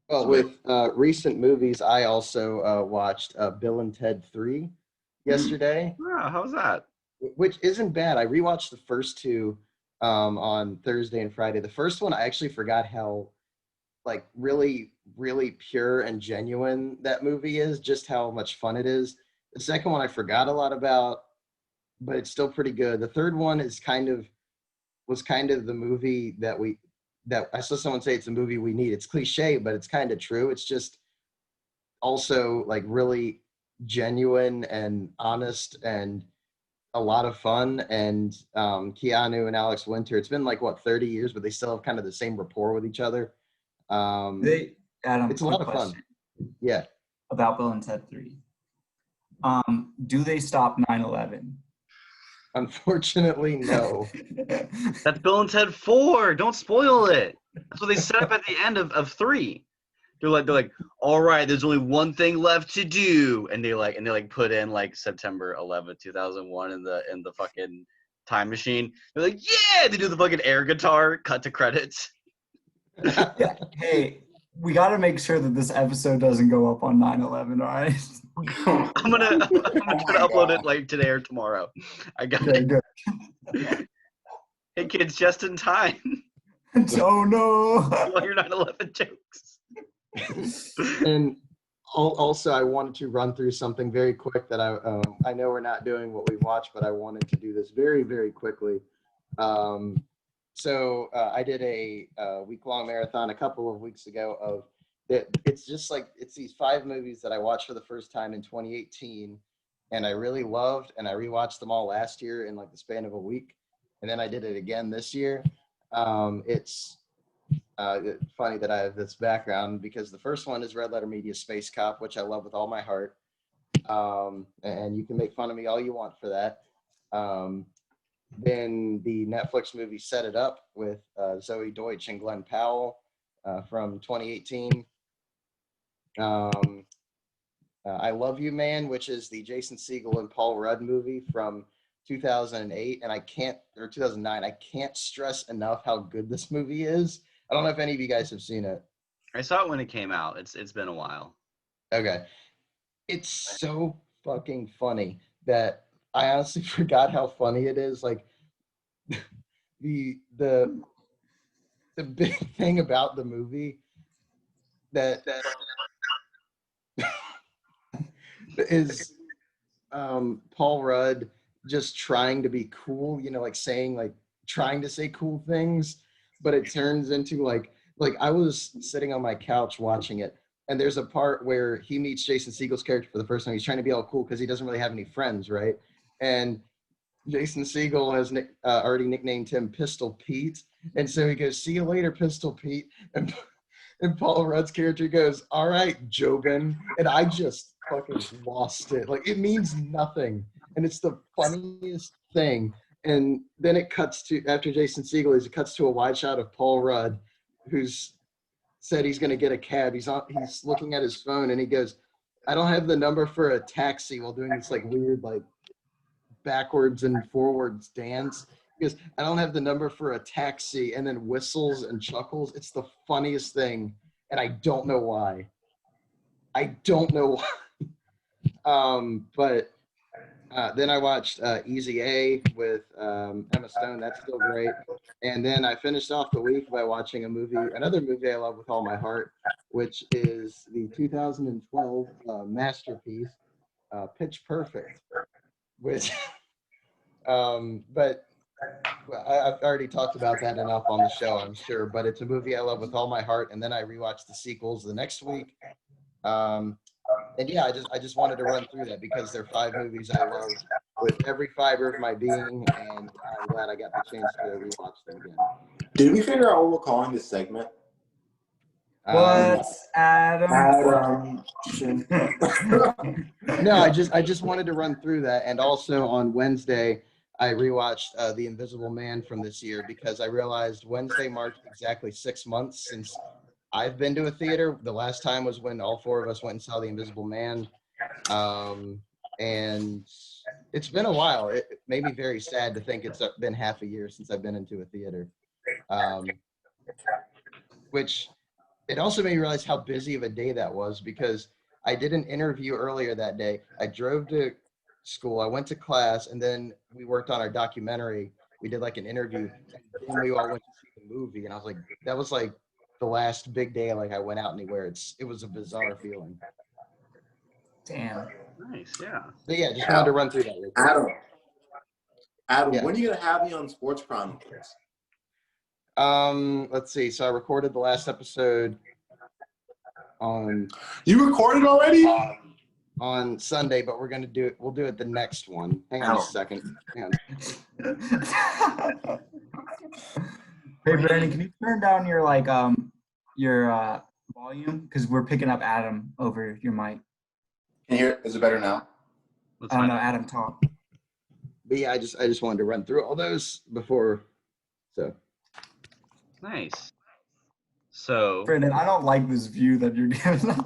Speaker 3: Well, with recent movies, I also watched Bill and Ted 3 yesterday,
Speaker 4: Wow, how's that?
Speaker 3: which isn't bad. I rewatched the first two on Thursday and Friday. The first one, I actually forgot how like really, really pure and genuine that movie is, just how much fun it is. The second one I forgot a lot about, but it's still pretty good. The third one was kind of the movie that I saw someone say it's a movie we need. It's cliche, but it's kind of true. It's just also like really genuine and honest and a lot of fun. And Keanu and Alex Winter, it's been like 30 years, but they still have kind of the same rapport with each other.
Speaker 2: Adam,
Speaker 3: it's a lot of fun. Yeah.
Speaker 2: About Bill and Ted 3. Do they stop 9/11?
Speaker 3: Unfortunately, no.
Speaker 4: That's Bill and Ted 4. Don't spoil it. That's what they set up at the end of 3. They're like, all right, there's only one thing left to do, and they put in like September 11th, 2001 in the fucking time machine. They're like, yeah, they do the fucking air guitar, cut to credits.
Speaker 2: Yeah. Hey, we got to make sure that this episode doesn't go up on 9/11, all right?
Speaker 4: I'm gonna try to upload it like today or tomorrow. I got
Speaker 2: Okay,
Speaker 4: it.
Speaker 2: good.
Speaker 4: Hey kids, just in time.
Speaker 2: Oh no!
Speaker 4: All your 9/11 jokes.
Speaker 3: And also, I wanted to run through something very quick that I know we're not doing what we watched, but I wanted to do this very, very quickly. So I did a week-long marathon a couple of weeks ago of that. It's just like it's these 5 movies that I watched for the first time in 2018, and I really loved, and I rewatched them all last year in like the span of a week, and then I did it again this year. It's funny that I have this background because the first one is Red Letter Media Space Cop, which I love with all my heart, and you can make fun of me all you want for that. Then the Netflix movie Set It Up with Zoe Deutsch and Glenn Powell from 2018. I Love You Man, which is the Jason Segel and Paul Rudd movie from 2008, and 2009. I can't stress enough how good this movie is. I don't know if any of you guys have seen it.
Speaker 4: I saw it when it came out. It's been a while.
Speaker 3: Okay. It's so fucking funny that I honestly forgot how funny it is. Like the big thing about the movie that is Paul Rudd just trying to be cool, like trying to say cool things, but it turns into like I was sitting on my couch watching it, and there's a part where he meets Jason Segel's character for the first time. He's trying to be all cool because he doesn't really have any friends, right? And Jason Segel has already nicknamed him Pistol Pete. And so he goes, "See you later, Pistol Pete." And Paul Rudd's character goes, "All right, Jobin." And I just fucking lost it. Like, it means nothing. And it's the funniest thing. And then it cuts to, after Jason Segel it cuts to a wide shot of Paul Rudd, who's said he's going to get a cab. He's looking at his phone and he goes, "I don't have the number for a taxi," while doing this like weird, like backwards and forwards dance. He goes, "I don't have the number for a taxi," and then whistles and chuckles. It's the funniest thing. And I don't know why. I don't know why. But then I watched Easy A with Emma Stone. That's still great. And then I finished off the week by watching another movie I love with all my heart, which is the 2012 masterpiece, Pitch Perfect. Which, but I've already talked about that enough on the show, I'm sure. But it's a movie I love with all my heart. And then I rewatched the sequels the next week. And yeah, I just wanted to run through that because they're 5 movies I love with every fiber of my being, and I'm glad I got the chance to rewatch them again.
Speaker 1: Did we figure out what we're calling this segment?
Speaker 2: What's Adam?
Speaker 3: No, I just wanted to run through that, and also on Wednesday I rewatched The Invisible Man from this year because I realized Wednesday marked exactly 6 months since I've been to a theater. The last time was when all 4 of us went and saw The Invisible Man. And it's been a while. It made me very sad to think it's been half a year since I've been into a theater. Which it also made me realize how busy of a day that was because I did an interview earlier that day. I drove to school, I went to class, and then we worked on our documentary. We did like an interview, and then we all went to see the movie. And I was like, that was like the last big day like I went out anywhere. It was a bizarre feeling.
Speaker 2: Damn.
Speaker 4: Nice, yeah.
Speaker 3: So yeah, just wanted to run through that real quick.
Speaker 1: Adam,
Speaker 3: Yeah.
Speaker 1: when are you gonna have me on Sports Chronicles?
Speaker 3: Let's see. So I recorded the last episode on
Speaker 1: You recorded already?
Speaker 3: on Sunday, but we'll do it the next one. Hang on a second. Hang on.
Speaker 2: Hey Brandon, can you turn down your volume? Because we're picking up Adam over your mic.
Speaker 1: Can you hear it? Is it better now?
Speaker 2: I don't know, Adam talk.
Speaker 3: But yeah, I just wanted to run through all those before. So
Speaker 4: Nice. So
Speaker 2: Brandon, I don't like this view that you're giving.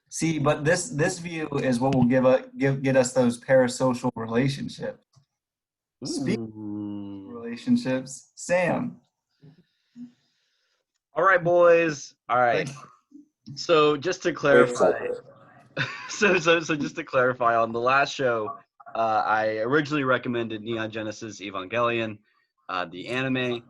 Speaker 2: See, but this view is what will get us those parasocial relationships. Speaking of relationships, Sam.
Speaker 4: all right, boys. All right. So just to clarify, so just to clarify, on the last show, I originally recommended Neon Genesis Evangelion, the anime.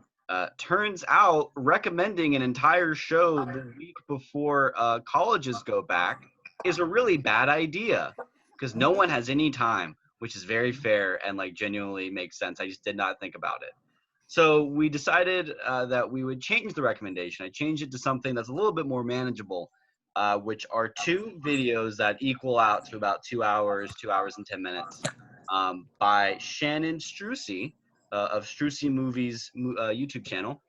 Speaker 4: Turns out recommending an entire show the week before colleges go back is a really bad idea because no one has any time, which is very fair and like genuinely makes sense. I just did not think about it. So we decided that we would change the recommendation. I changed it to something that's a little bit more manageable, which are 2 videos that equal out to about 2 hours, 2 hours and 10 minutes, by Shannon Strucci of Strucci Movies YouTube channel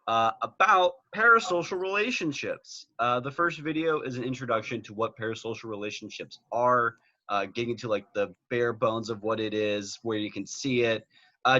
Speaker 4: about parasocial relationships. The first video is an introduction to what parasocial relationships are, getting into like the bare bones of what it is, where you can see it,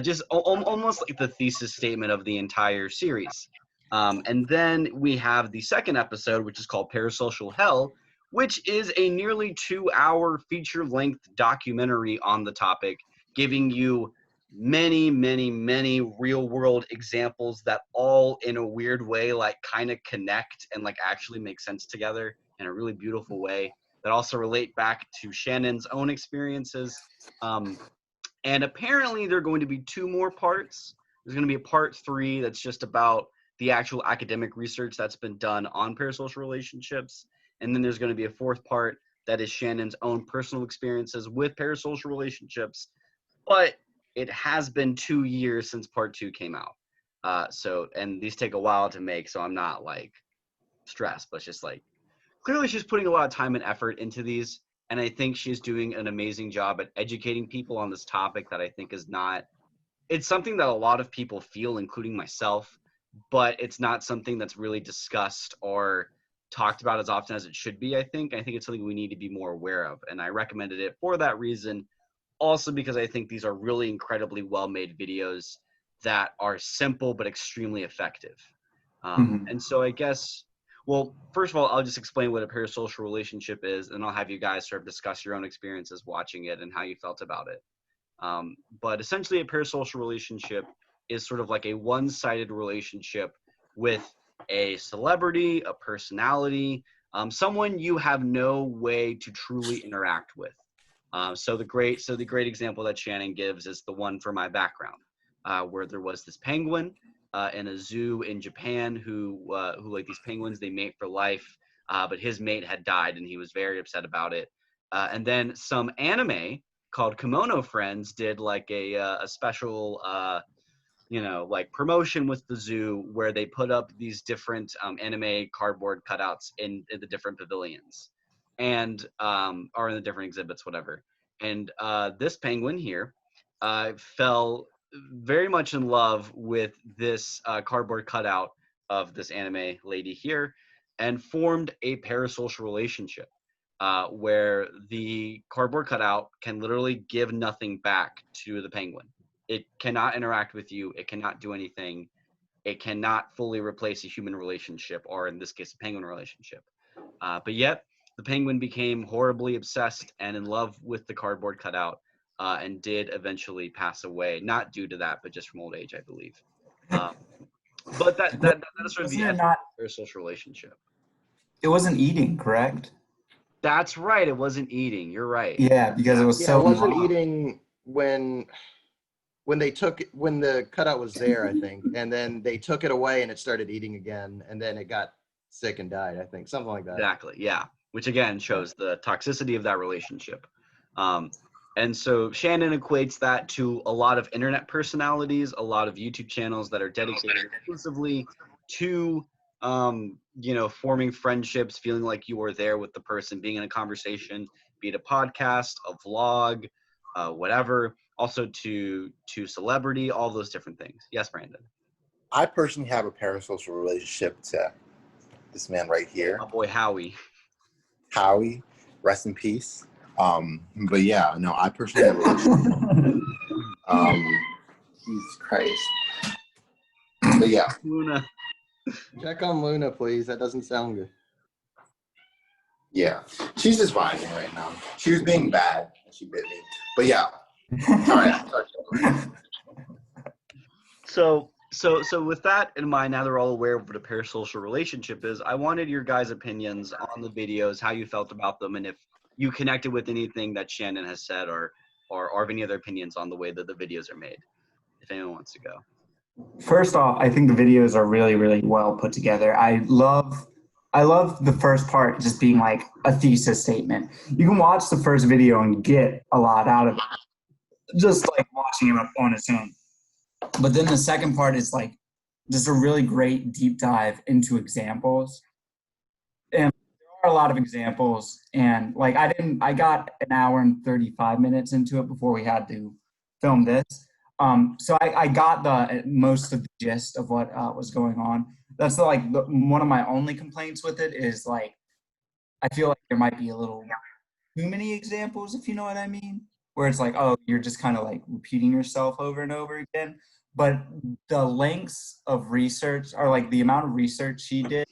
Speaker 4: just almost like the thesis statement of the entire series. And then we have the second episode, which is called Parasocial Hell, which is a nearly 2-hour feature-length documentary on the topic, giving you many, many, many real-world examples that all, in a weird way, like kind of connect and like actually make sense together in a really beautiful way that also relate back to Shannon's own experiences. And apparently there are going to be 2 more parts. There's going to be a part 3 that's just about the actual academic research that's been done on parasocial relationships. And then there's going to be a 4th part that is Shannon's own personal experiences with parasocial relationships. But it has been 2 years since part 2 came out. And these take a while to make, so I'm not like stressed, but it's just like, clearly she's putting a lot of time and effort into these. And I think she's doing an amazing job at educating people on this topic that I think is not, it's something that a lot of people feel, including myself, but it's not something that's really discussed or talked about as often as it should be, I think. I think it's something we need to be more aware of. And I recommended it for that reason. Also because I think these are really incredibly well-made videos that are simple but extremely effective. And so I guess, well, first of all, I'll just explain what a parasocial relationship is, and I'll have you guys sort of discuss your own experiences watching it and how you felt about it. But essentially, a parasocial relationship is sort of like a one-sided relationship with a celebrity, a personality, someone you have no way to truly interact with. So the great example that Shannon gives is the one for my background, where there was this penguin in a zoo in Japan who like these penguins, they mate for life, but his mate had died and he was very upset about it. And then some anime called Kimono Friends did like a special like promotion with the zoo where they put up these different anime cardboard cutouts in the different pavilions and or in the different exhibits, whatever. And this penguin here fell very much in love with this cardboard cutout of this anime lady here and formed a parasocial relationship where the cardboard cutout can literally give nothing back to the penguin. It cannot interact with you. It cannot do anything. It cannot fully replace a human relationship, or in this case, a penguin relationship. But yet, the penguin became horribly obsessed and in love with the cardboard cutout and did eventually pass away, not due to that, but just from old age, I believe. But that is sort of the essence of their social relationship.
Speaker 2: It wasn't eating, correct?
Speaker 4: That's right. It wasn't eating. You're right.
Speaker 2: Yeah, because it was
Speaker 3: Yeah,
Speaker 2: so.
Speaker 3: it wasn't eating when the cutout was there, I think, and then they took it away and it started eating again, and then it got sick and died, I think, something like that.
Speaker 4: Exactly. Yeah. Which again shows the toxicity of that relationship. And so Shannon equates that to a lot of internet personalities, a lot of YouTube channels that are dedicated exclusively to, forming friendships, feeling like you are there with the person, being in a conversation, be it a podcast, a vlog, whatever. Also to celebrity, all those different things. Yes, Brandon.
Speaker 5: I personally have a parasocial relationship to this man right here,
Speaker 4: My boy Howie.
Speaker 5: Howie. Rest in peace. But yeah, no, I personally have a relationship. Jesus Christ. But yeah.
Speaker 4: Luna.
Speaker 3: Check on Luna, please. That doesn't sound good.
Speaker 5: Yeah. She's just vibing right now. She was being bad and she bit me. But yeah. All right.
Speaker 4: So with that in mind, now they're all aware of what a parasocial relationship is, I wanted your guys' opinions on the videos, how you felt about them, and if you connected with anything that Shannon has said or have any other opinions on the way that the videos are made, if anyone wants to go.
Speaker 2: First off, I think the videos are really, really well put together. I love the first part just being like a thesis statement. You can watch the first video and get a lot out of it, just like watching it on its own. But then the second part is like just a really great deep dive into examples. And there are a lot of examples, and like I got an hour and 35 minutes into it before we had to film this. So I got the most of the gist of what was going on. That's one of my only complaints with it is like, I feel like there might be a little too many examples, if you know what I mean, where it's like, oh, you're just kind of like repeating yourself over and over again. But the lengths of research, or like the amount of research she did,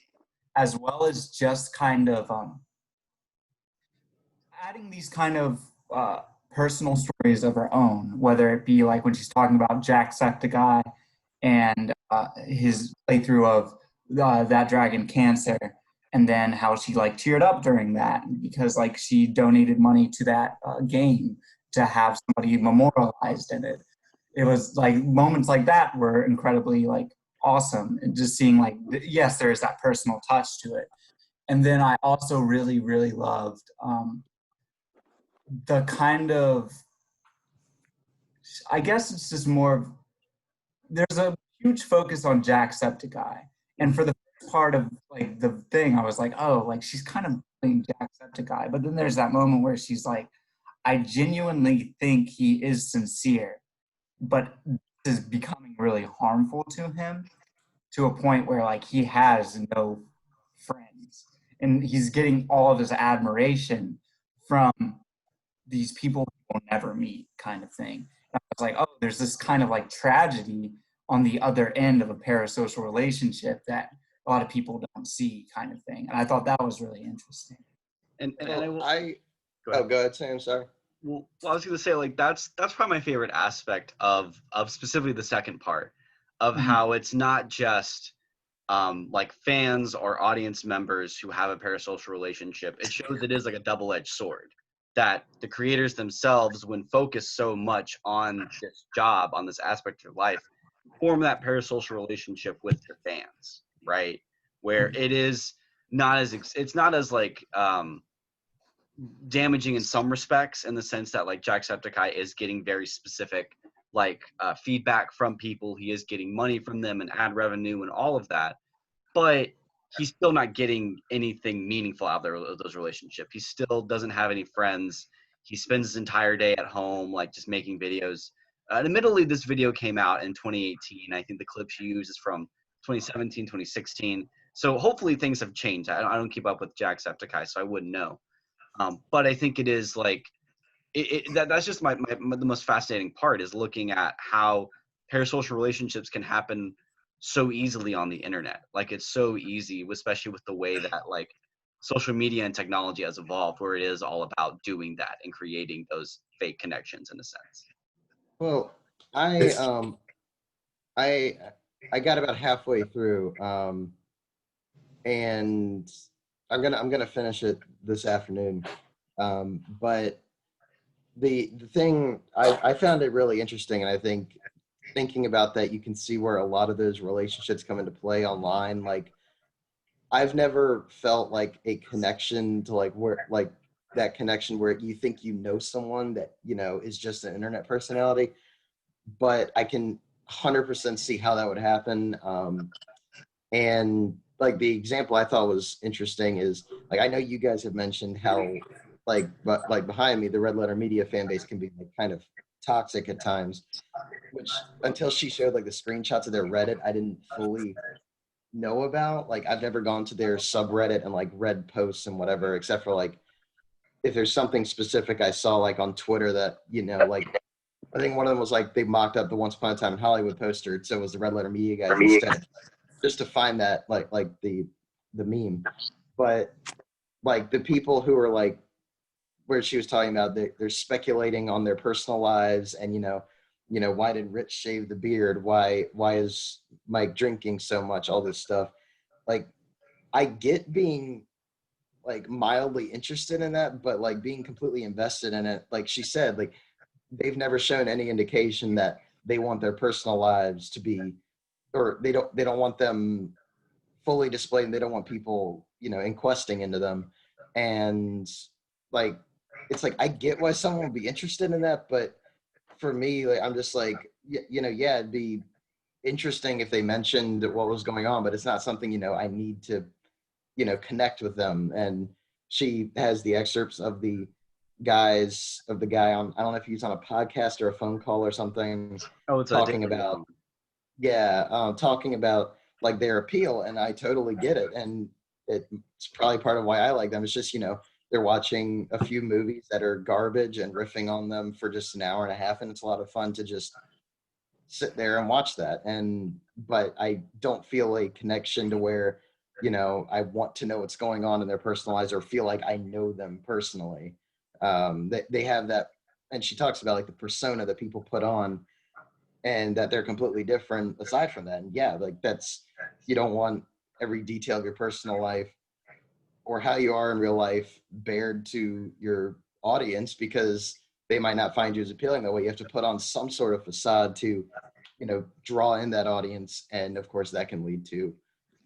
Speaker 2: as well as just kind of adding these kind of personal stories of her own, whether it be like when she's talking about Jacksepticeye and his playthrough of That Dragon Cancer, and then how she like teared up during that because like she donated money to that game to have somebody memorialized in it. It was like moments like that were incredibly like awesome, and just seeing like yes, there is that personal touch to it. And then I also really, really loved the kind of, I guess it's just more of, there's a huge focus on Jacksepticeye. And for the first part of like the thing, I was like, oh, like she's kind of playing Jacksepticeye. But then there's that moment where she's like, I genuinely think he is sincere, but this is becoming really harmful to him, to a point where like he has no friends and he's getting all of his admiration from these people who will never meet, kind of thing. And I was like, oh, there's this kind of like tragedy on the other end of a parasocial relationship that a lot of people don't see, kind of thing. And I thought that was really interesting.
Speaker 4: And I will,
Speaker 3: Go ahead, Sam. Sorry.
Speaker 4: well, I was gonna say, like, that's probably my favorite aspect of specifically the second part of how it's not just like fans or audience members who have a parasocial relationship. It shows it is like a double-edged sword, that the creators themselves, when focused so much on this job, on this aspect of life, form that parasocial relationship with their fans, right? Where it is not as it's not as like damaging in some respects, in the sense that like Jacksepticeye is getting very specific like feedback from people. He is getting money from them and ad revenue and all of that, but he's still not getting anything meaningful out there of those relationships. He still doesn't have any friends. He spends his entire day at home, like just making videos. Admittedly, this video came out in 2018. I think the clip she used is from 2017, 2016. So hopefully things have changed. I don't keep up with Jacksepticeye, so I wouldn't know. But I think it is like, that's just the most fascinating part, is looking at how parasocial relationships can happen so easily on the internet. Like, it's so easy, especially with the way that like social media and technology has evolved, where it is all about doing that and creating those fake connections in a sense.
Speaker 3: Well, I got about halfway through, and I'm gonna finish it this afternoon. But the thing I found it really interesting, and I think thinking about that, you can see where a lot of those relationships come into play online. Like, I've never felt like a connection to like where like that connection where you think you know someone that is just an internet personality, but I can 100% see how that would happen. And like the example I thought was interesting is, like, I know you guys have mentioned how like behind me, the Red Letter Media fan base can be like kind of toxic at times, which until she showed like the screenshots of their Reddit, I didn't fully know about. Like, I've never gone to their subreddit and like read posts and whatever, except for like if there's something specific I saw like on Twitter that like I think one of them was like they mocked up the Once Upon a Time in Hollywood poster, so it was the Red Letter Media guys instead, just to find that like the meme. But like the people who are like where she was talking about, they're speculating on their personal lives, and why did Rich shave the beard? Why is Mike drinking so much? All this stuff. Like, I get being like mildly interested in that, but like being completely invested in it, like she said, like they've never shown any indication that they want their personal lives to be, or they don't want them fully displayed, and they don't want people inquesting into them. And like, it's like, I get why someone would be interested in that, but for me, like, I'm just like, yeah, it'd be interesting if they mentioned what was going on, but it's not something I need to connect with them. And she has the excerpts of the guy on, I don't know if he's on a podcast or a phone call or something, talking about talking about like their appeal, and I totally get it. And it's probably part of why I like them. It's just they're watching a few movies that are garbage and riffing on them for just an hour and a half, and it's a lot of fun to just sit there and watch that. But I don't feel a connection to where I want to know what's going on in their personal lives or feel like I know them personally. They have that, and she talks about like the persona that people put on, and that they're completely different aside from that. And yeah, like that's, you don't want every detail of your personal life or how you are in real life bared to your audience, because they might not find you as appealing that way. You have to put on some sort of facade to, draw in that audience. And of course that can lead to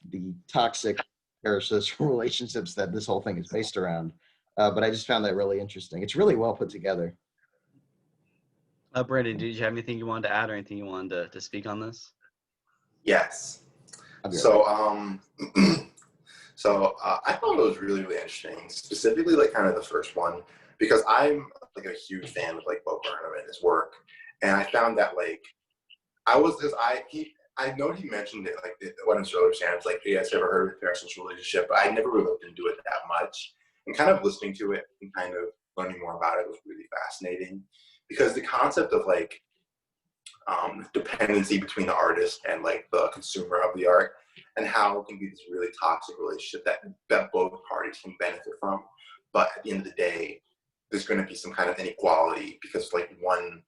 Speaker 3: the toxic parasocial relationships that this whole thing is based around. But I just found that really interesting. It's really well put together.
Speaker 4: Brandon, did you have anything you wanted to add or anything you wanted to speak on this?
Speaker 5: Yes. So So I thought it was really, really interesting, specifically like kind of the first one, because I'm like a huge fan of like Bo Burnham and his work, and I found that like I know he mentioned it like when his earlier stands, like, hey, guys ever heard of Paraoscal Relationship? But I never really looked into it that much, and kind of listening to it and kind of learning more about it was really fascinating, because the concept of like dependency between the artist and like the consumer of the art, and how it can be this really toxic relationship that both parties can benefit from, but at the end of the day there's going to be some kind of inequality, because like one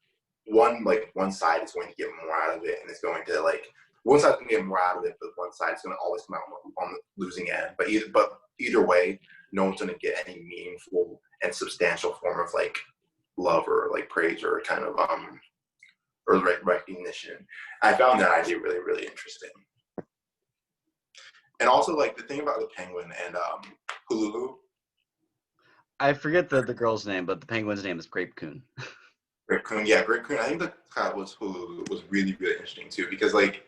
Speaker 5: side is going to get more out of it, and it's going to like one side's going to get more out of it, but one side is going to always come out on the losing end. But either way, no one's going to get any meaningful and substantial form of like love or like praise or kind of or recognition. I found that idea really, really interesting. And also, like, the thing about the penguin and Hululu.
Speaker 4: I forget the girl's name, but the penguin's name is Grape Coon.
Speaker 5: Grape Coon, yeah, Grape Coon. I think the kind of was Hululu was really, really interesting too, because like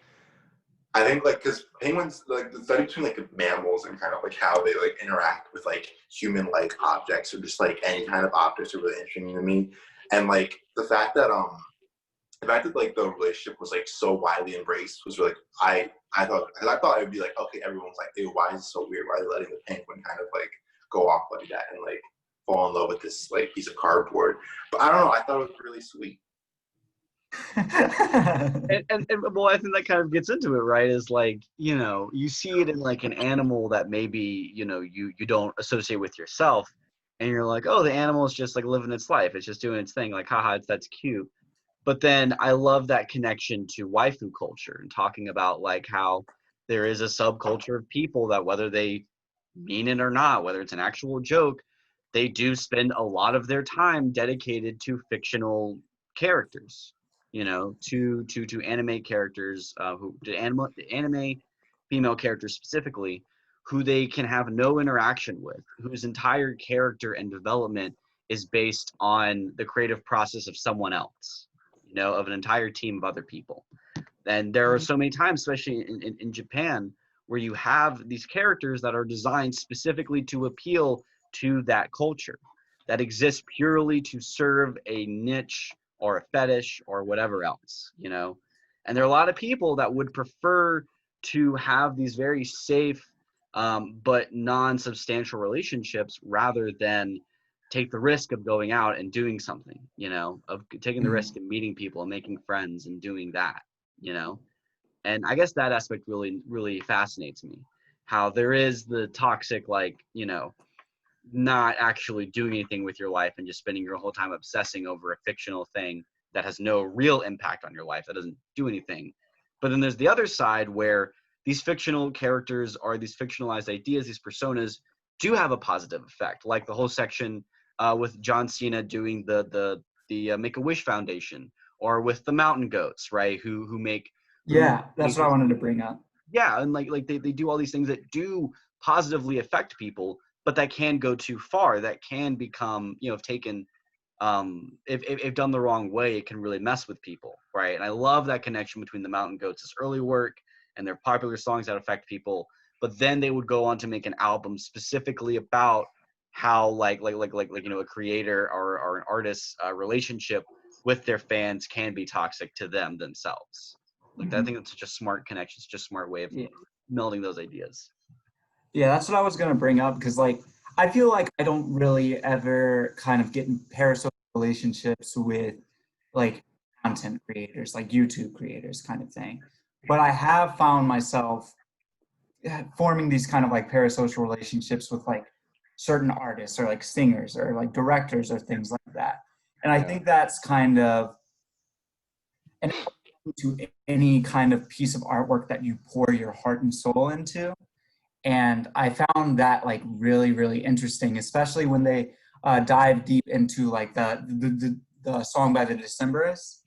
Speaker 5: I think like because penguins, like the study between like mammals and kind of like how they like interact with like human-like objects or just like any kind of objects are really interesting to me. And like the fact that like the relationship was like so widely embraced was really like I thought it would be like, okay, everyone's like, ew, why is it so weird? Why are they letting the penguin kind of like go off like that and like fall in love with this like piece of cardboard? But I don't know, I thought it was really sweet.
Speaker 4: and well, I think that kind of gets into it, right? Is like, you know, you see it in like an animal that maybe, you know, you don't associate with yourself, and you're like, oh, the animal is just like living its life, it's just doing its thing, like, haha, that's cute. But then I love that connection to waifu culture and talking about like how there is a subculture of people that, whether they mean it or not, whether it's an actual joke, they do spend a lot of their time dedicated to fictional characters, you know, to anime characters, to anime female characters specifically, who they can have no interaction with, whose entire character and development is based on the creative process of someone else, you know, of an entire team of other people. And there are so many times, especially in Japan, where you have these characters that are designed specifically to appeal to that culture, that exists purely to serve a niche or a fetish or whatever else, you know. And there are a lot of people that would prefer to have these very safe but non-substantial relationships rather than take the risk of going out and doing something, you know, of taking the risk of meeting people and making friends and doing that, you know. And I guess that aspect really, really fascinates me, how there is the toxic, like, you know, not actually doing anything with your life and just spending your whole time obsessing over a fictional thing that has no real impact on your life, that doesn't do anything. But then there's the other side where these fictional characters or these fictionalized ideas, these personas, do have a positive effect, like the whole section with John Cena doing the Make-A-Wish Foundation, or with the Mountain Goats, right, who make
Speaker 2: that's what I wanted to bring up.
Speaker 4: Yeah, and like they do all these things that do positively affect people, but that can go too far, that can become, you know, if taken if done the wrong way, it can really mess with people, right? And I love that connection between the Mountain Goats' early work and their popular songs that affect people, but then they would go on to make an album specifically about how like you know, a creator or an artist's relationship with their fans can be toxic to them themselves. Like, I think that's such a smart connection, such a smart way of melding those ideas.
Speaker 2: Yeah, that's what I was going to bring up, because like I feel like I don't really ever kind of get in parasocial relationships with like content creators, like YouTube creators kind of thing. But I have found myself forming these kind of like parasocial relationships with like certain artists or like singers or like directors or things like that. And I think that's kind of an to any kind of piece of artwork that you pour your heart and soul into. And I found that like really, really interesting, especially when they dive deep into like the song by the Decemberists.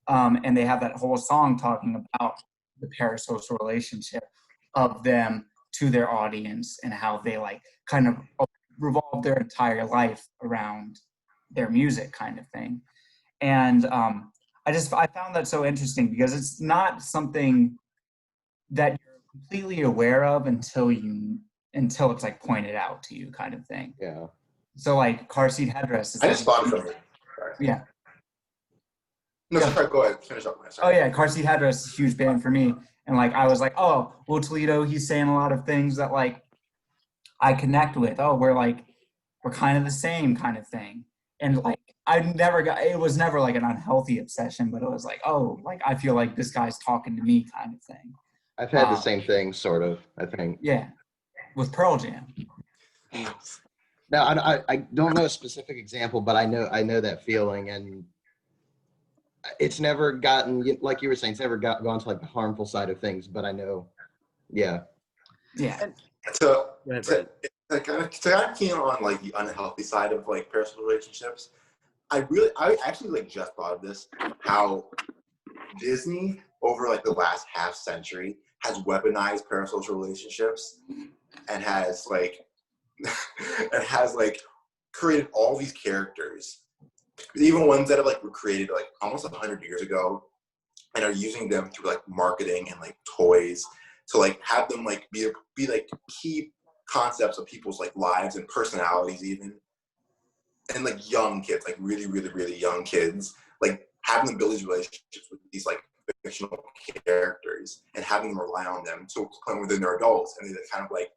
Speaker 2: And they have that whole song talking about the parasocial relationship of them to their audience and how they like kind of revolve their entire life around their music kind of thing. And I found that so interesting, because it's not something that you're completely aware of until you until it's like pointed out to you, kind of thing.
Speaker 3: Yeah.
Speaker 2: So like car seat headrest is
Speaker 5: I
Speaker 2: like,
Speaker 5: just spotted something. Sorry.
Speaker 2: yeah.
Speaker 5: No,
Speaker 2: Yeah.
Speaker 5: sorry, go ahead. Finish up.
Speaker 2: Oh
Speaker 5: Sorry.
Speaker 2: yeah, car seat headrest is a huge band for me. And like I was like, oh, well, Toledo, he's saying a lot of things that like I connect with. Oh, we're kind of the same kind of thing. And like it was never like an unhealthy obsession, but it was like, oh, like I feel like this guy's talking to me kind of thing.
Speaker 3: I've had the same thing, sort of, I think.
Speaker 2: Yeah, with Pearl Jam.
Speaker 3: Now, I don't know a specific example, but I know that feeling, and it's never gotten, like you were saying, it's never gone to like the harmful side of things, but I know, yeah.
Speaker 2: Yeah.
Speaker 5: To kind of keen on like the unhealthy side of like personal relationships, I actually like just thought of this, how Disney over like the last half century has weaponized parasocial relationships and has like created all these characters, even ones that were created like almost 100 years ago, and are using them through like marketing and like toys to like have them like be like key concepts of people's like lives and personalities even. And like young kids, like really, really, really young kids, like having them build these relationships with these like fictional characters and having them rely on them to the point where they're adults, and they kind of like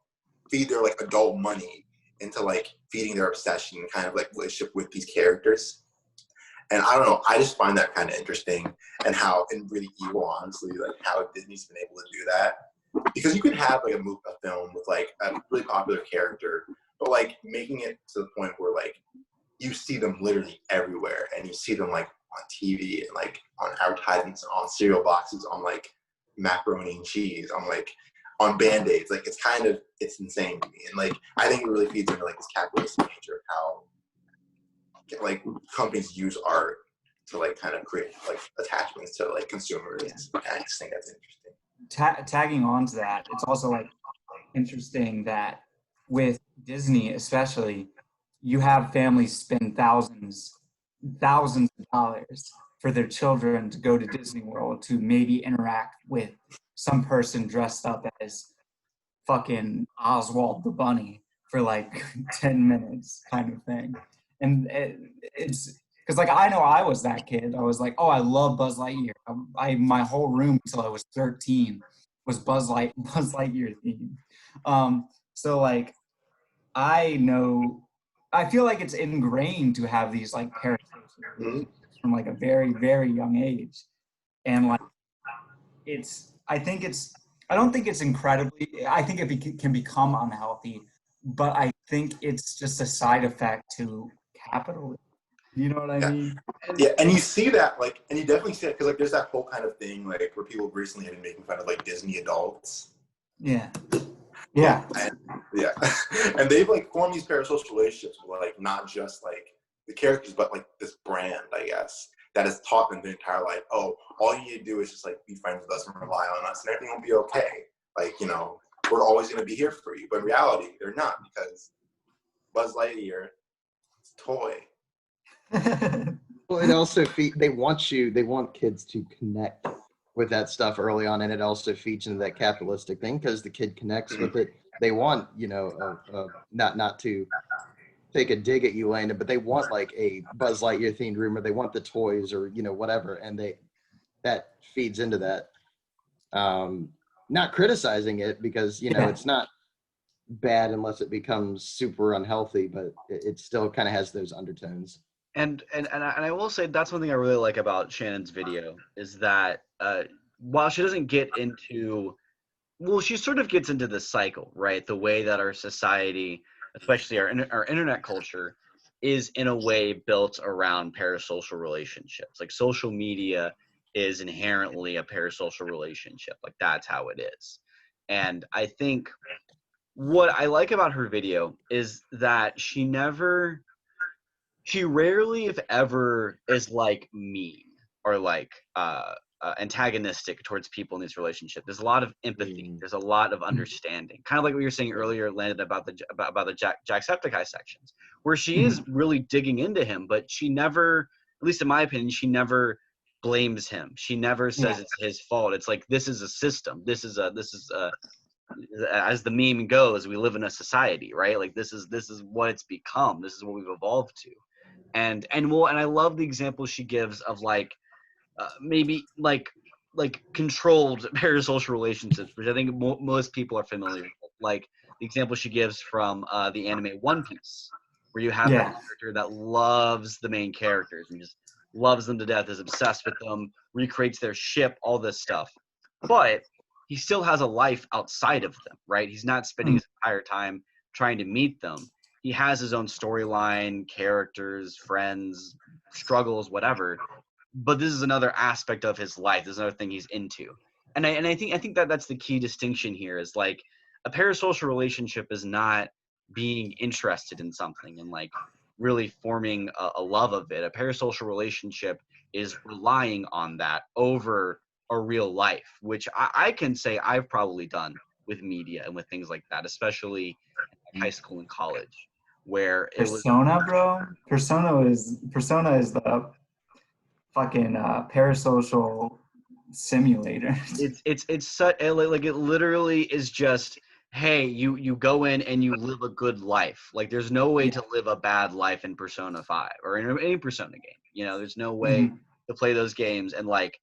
Speaker 5: feed their like adult money into like feeding their obsession kind of like relationship with these characters. And I don't know, I just find that kind of interesting, and how, and really evil, honestly, like how Disney's been able to do that. Because you could have like a film with like a really popular character, but like making it to the point where like you see them literally everywhere, and you see them like on TV and like on advertisements, on cereal boxes, on like macaroni and cheese, on Band-Aids. Like it's insane to me. And like I think it really feeds into like this capitalistic nature of how like companies use art to like kind of create like attachments to like consumers. And I just think that's interesting.
Speaker 2: Tagging on to that, it's also like interesting that with Disney especially, you have families spend thousands of dollars for their children to go to Disney World to maybe interact with some person dressed up as fucking Oswald the Bunny for like 10 minutes kind of thing. And it's because like I know I was that kid. I was like, oh, I love Buzz Lightyear. My whole room until I was 13 was Buzz Lightyear themed. So like I feel like it's ingrained to have these like parasocial relationships from like a very, very young age. And like I don't think it's incredibly, I think it can become unhealthy, but I think it's just a side effect to capitalism. You know what I mean?
Speaker 5: Yeah, and you see that, like, and you definitely see it because like there's that whole kind of thing like where people recently have been making fun of like Disney adults.
Speaker 2: Yeah.
Speaker 5: And they've like formed these parasocial relationships with like not just like the characters, but like this brand, I guess, that has taught them their entire life. Oh, all you need to do is just like be friends with us and rely on us, and everything will be okay. Like, you know, we're always going to be here for you. But in reality, they're not, because Buzz Lightyear is a toy.
Speaker 3: Well, it also they want kids to connect with that stuff early on, and it also feeds into that capitalistic thing because the kid connects with it. They want, you know, not to take a dig at you, Landon, but they want like a Buzz Lightyear themed room, or they want the toys, or you know, whatever, and that feeds into that. Not criticizing it, because you know it's not bad unless it becomes super unhealthy, but it still kind of has those undertones.
Speaker 4: And I will say that's one thing I really like about Shannon's video is that while she doesn't get into, well, she sort of gets into the cycle, right? The way that our society, especially our internet culture, is in a way built around parasocial relationships. Like social media is inherently a parasocial relationship. Like that's how it is. And I think what I like about her video is that she rarely, if ever, is like mean or like antagonistic towards people in this relationship. There's a lot of empathy. There's a lot of understanding. Kind of like what you were saying earlier, Landon, about the Jacksepticeye sections, where she is really digging into him, but she never, at least in my opinion, she never blames him. She never says it's his fault. It's like, this is a system. This is as the meme goes, we live in a society, right? Like this is what it's become. This is what we've evolved to. And I love the example she gives of like maybe like controlled parasocial relationships, which I think most people are familiar with. Like the example she gives from the anime One Piece, where you have that
Speaker 2: Yeah.
Speaker 4: character that loves the main characters and just loves them to death, is obsessed with them, recreates their ship, all this stuff. But he still has a life outside of them, right? He's not spending his entire time trying to meet them. He has his own storyline, characters, friends, struggles, whatever. But this is another aspect of his life. This is another thing he's into. And I think that that's the key distinction here is like a parasocial relationship is not being interested in something and like really forming a love of it. A parasocial relationship is relying on that over a real life, which I can say I've probably done with media and with things like that, especially in high school and college, where it was
Speaker 2: Persona, bro. Persona is the fucking parasocial simulator.
Speaker 4: it's such like it literally is just, hey, you go in and you live a good life. Like there's no way to live a bad life in Persona 5 or in any Persona game. You know, there's no way to play those games and like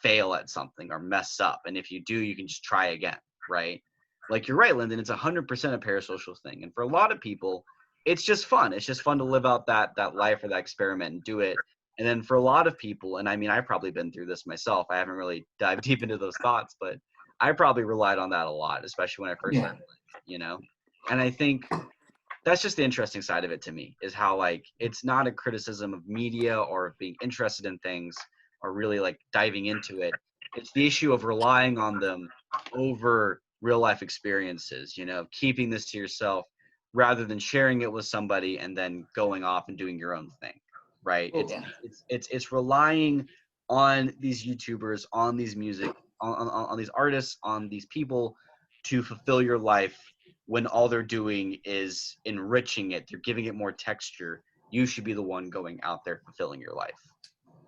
Speaker 4: fail at something or mess up. And if you do, you can just try again, right? Like you're right, Lyndon. It's 100% a parasocial thing, and for a lot of people, it's just fun. It's just fun to live out that life or that experiment and do it. And then for a lot of people, and I mean, I've probably been through this myself. I haven't really dived deep into those thoughts, but I probably relied on that a lot, especially when I first started, you know? And I think that's just the interesting side of it to me, is how like it's not a criticism of media or of being interested in things or really like diving into it. It's the issue of relying on them over real life experiences, you know, keeping this to yourself rather than sharing it with somebody and then going off and doing your own thing. Right? It's relying on these YouTubers, on these music, on these artists, on these people to fulfill your life when all they're doing is enriching it. They're giving it more texture. You should be the one going out there fulfilling your life.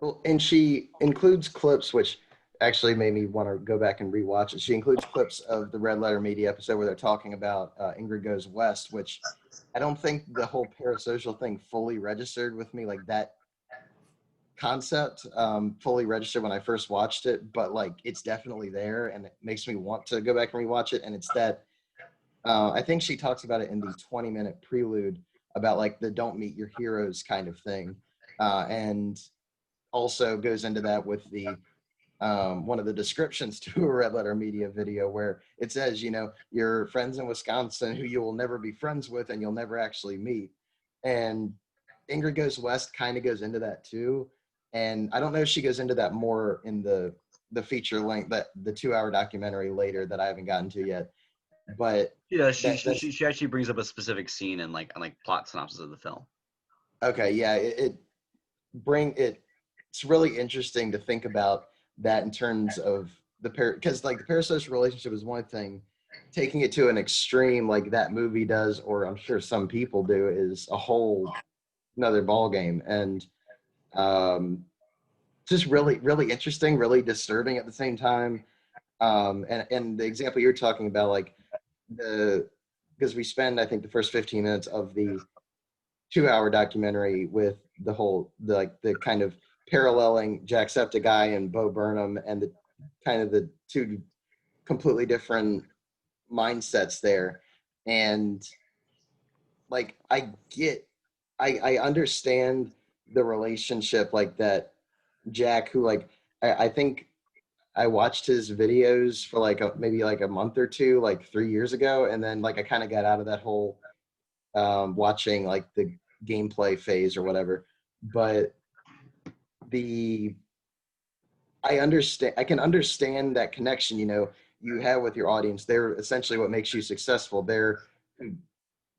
Speaker 3: Well, and she includes clips, which actually made me want to go back and rewatch it. She includes clips of the Red Letter Media episode where they're talking about Ingrid Goes West, which I don't think the whole parasocial thing fully registered with me, like that concept fully registered when I first watched it, but like it's definitely there and it makes me want to go back and rewatch it. And it's that I think she talks about it in the 20-minute prelude about like the don't meet your heroes kind of thing, and also goes into that with the one of the descriptions to a Red Letter Media video where it says, you know, your friends in Wisconsin who you will never be friends with and you'll never actually meet. And Ingrid Goes West kind of goes into that too. And I don't know if she goes into that more in the feature length, that the 2-hour documentary later that I haven't gotten to yet. But
Speaker 4: yeah, she actually brings up a specific scene and like plot synopsis of the film.
Speaker 3: Okay, yeah, it's really interesting to think about that in terms of because like the parasocial relationship is one thing, taking it to an extreme like that movie does, or I'm sure some people do, is a whole another ball game. And just really really interesting, really disturbing at the same time. And the example you're talking about, like because we spend I think the first 15 minutes of the 2-hour documentary with the kind of paralleling Jacksepticeye and Bo Burnham and the kind of the two completely different mindsets there. And like I understand the relationship like that Jack, who like I think I watched his videos for like maybe like a month or two, like 3 years ago, and then like I kind of got out of that whole watching like the gameplay phase or whatever. But I can understand that connection, you know, you have with your audience. They're essentially what makes you successful. They're,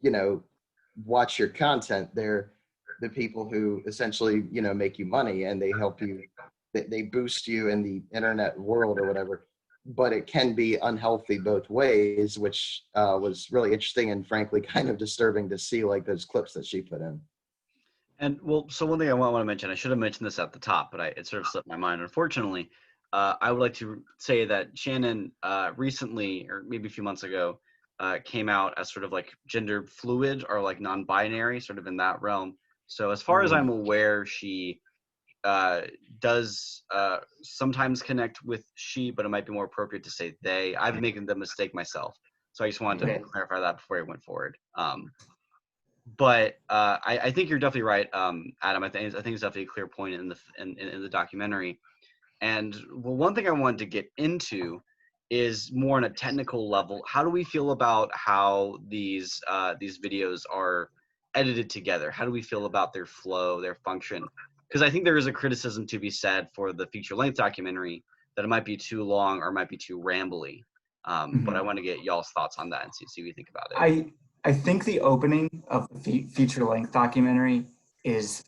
Speaker 3: you know, watch your content. They're the people who essentially, you know, make you money and they help you, they boost you in the internet world or whatever. But it can be unhealthy both ways, which was really interesting and frankly kind of disturbing to see, like those clips that she put in.
Speaker 4: And well, so one thing I want to mention, I should have mentioned this at the top, but it sort of slipped my mind, unfortunately. I would like to say that Shannon recently, or maybe a few months ago, came out as sort of like gender fluid or like non-binary, sort of in that realm. So as far as I'm aware, she does sometimes connect with she, but it might be more appropriate to say they. I've been making the mistake myself, so I just wanted to clarify that before I went forward. But I think you're definitely right, Adam. I think it's definitely a clear point in the documentary. And well, one thing I wanted to get into is more on a technical level. How do we feel about how these videos are edited together? How do we feel about their flow, their function? Because I think there is a criticism to be said for the feature-length documentary that it might be too long or might be too rambly. But I want to get y'all's thoughts on that and see what you think about it.
Speaker 2: I think the opening of the feature-length documentary is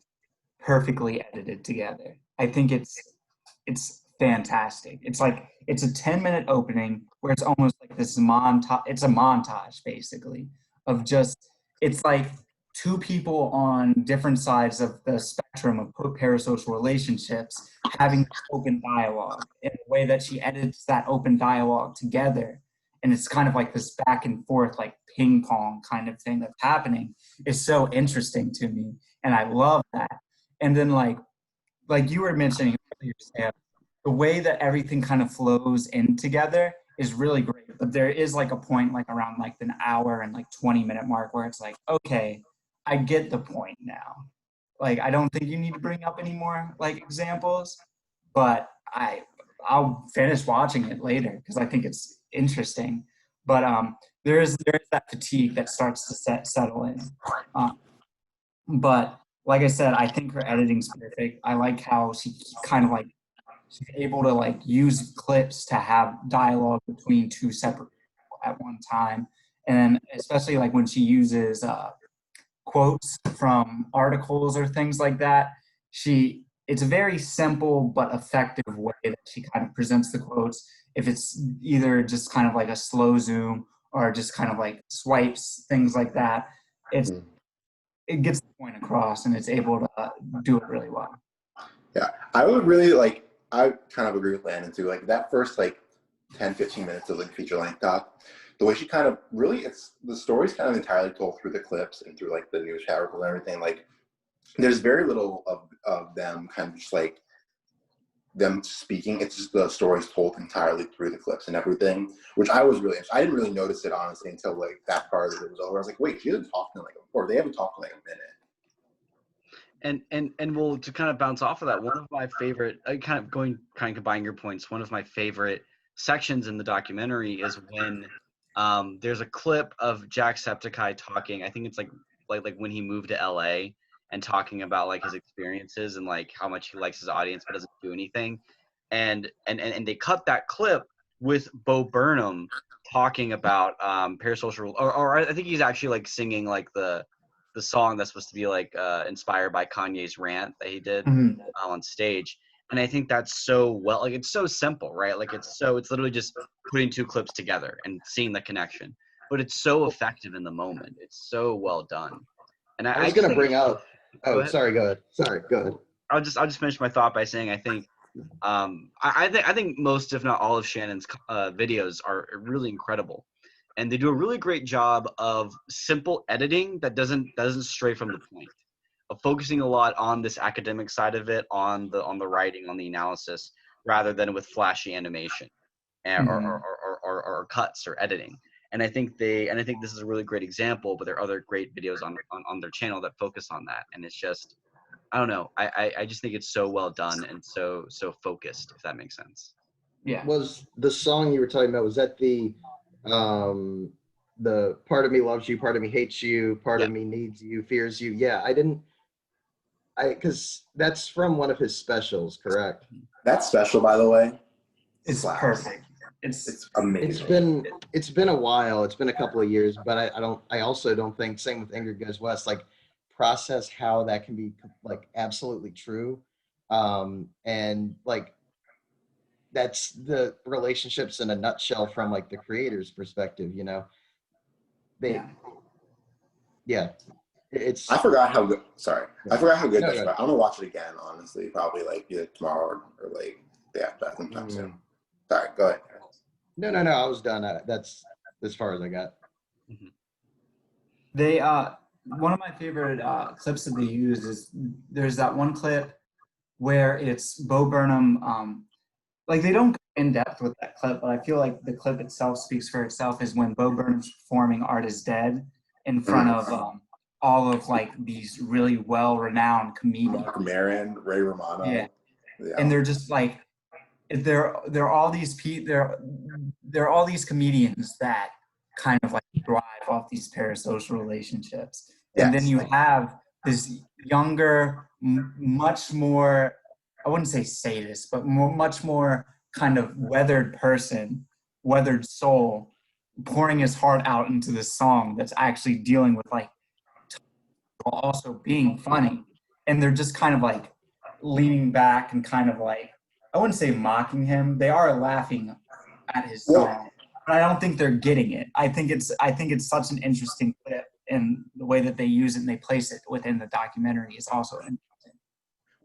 Speaker 2: perfectly edited together. I think it's fantastic. It's like it's a 10-minute opening where it's almost like this montage. It's a montage basically of just, it's like two people on different sides of the spectrum of parasocial relationships having open dialogue in a way that she edits that open dialogue together. And it's kind of like this back and forth, like ping pong kind of thing that's happening. Is so interesting to me. And I love that. And then like you were mentioning earlier, Sam, the way that everything kind of flows in together is really great. But there is like a point like around like an hour and like 20-minute mark where it's like, okay, I get the point now. Like, I don't think you need to bring up any more like examples, but I'll finish watching it later because I think it's interesting. But there is that fatigue that starts to settle in. But like I said, I think her editing's perfect. I like how she kind of like, she's able to like use clips to have dialogue between two separate people at one time. And especially like when she uses quotes from articles or things like that, it's a very simple but effective way that she kind of presents the quotes. If it's either just kind of like a slow zoom or just kind of like swipes, things like that, it gets the point across and it's able to do it really well.
Speaker 5: Yeah, I would really like, I kind of agree with Landon too. Like that first like 10, 15 minutes of like feature length doc, the way she kind of really, the story's kind of entirely told through the clips and through like the news articles and everything. Like there's very little of them kind of just like them speaking. It's just the story's told entirely through the clips and everything, which I was really interested. I didn't really notice it honestly until like that part of it was over. I was like, wait, she hasn't talked in like, or they haven't talked in like a minute.
Speaker 4: And well, to kind of bounce off of that, one of my favorite, kind of combining your points, one of my favorite sections in the documentary is when there's a clip of Jacksepticeye talking. I think it's like when he moved to LA and talking about like his experiences and like how much he likes his audience but doesn't do anything. And they cut that clip with Bo Burnham talking about parasocial, or I think he's actually like singing like the song that's supposed to be like inspired by Kanye's rant that he did on stage. And I think that's so well, like it's so simple, right? Like it's literally just putting two clips together and seeing the connection, but it's so effective in the moment. It's so well done. And
Speaker 3: I was going to bring up,
Speaker 4: go ahead.
Speaker 3: Sorry, go ahead. Sorry, go ahead.
Speaker 4: I'll just finish my thought by saying I think I think most, if not all, of Shannon's videos are really incredible. And they do a really great job of simple editing that doesn't stray from the point, of focusing a lot on this academic side of it, on the writing, on the analysis, rather than with flashy animation or cuts or editing. And I think this is a really great example, but there are other great videos on their channel that focus on that. And it's just, I don't know, I just think it's so well done and so focused, if that makes sense.
Speaker 2: Yeah.
Speaker 3: Was the song you were talking about, was that the part of me loves you, part of me hates you, part of me needs you, fears you? Yeah, because that's from one of his specials, correct?
Speaker 5: That special, by the way,
Speaker 2: it's perfect. It's
Speaker 5: amazing.
Speaker 3: It's been a while. It's been a couple of years, but I also don't think, same with Ingrid Goes West, like process how that can be like absolutely true. And like that's the relationships in a nutshell from like the creator's perspective, you know.
Speaker 5: I forgot how good. Sorry, I forgot how good that's. I'm gonna watch it again, honestly. Probably like either tomorrow or like Yeah, that's sometime soon. Sorry, go ahead.
Speaker 3: No, I was done. That's as far as I got.
Speaker 2: They one of my favorite clips that they use is there's that one clip where it's Bo Burnham. Like they don't go in depth with that clip, but I feel like the clip itself speaks for itself. Is when Bo Burnham's performing "Art Is Dead" in front of all of like these really well-renowned comedians.
Speaker 5: Mark Maron, Ray Romano.
Speaker 2: Yeah. And they're just like they're all these they're all these comedians that kind of like thrive off these parasocial relationships. And then you have this younger, much more, I wouldn't say sadist, but much more kind of weathered soul, pouring his heart out into this song that's actually dealing with like while also being funny. And they're just kind of like leaning back and kind of like, I wouldn't say mocking him. They are laughing at his song, but I don't think they're getting it. I think it's such an interesting clip, and the way that they use it and they place it within the documentary is also interesting.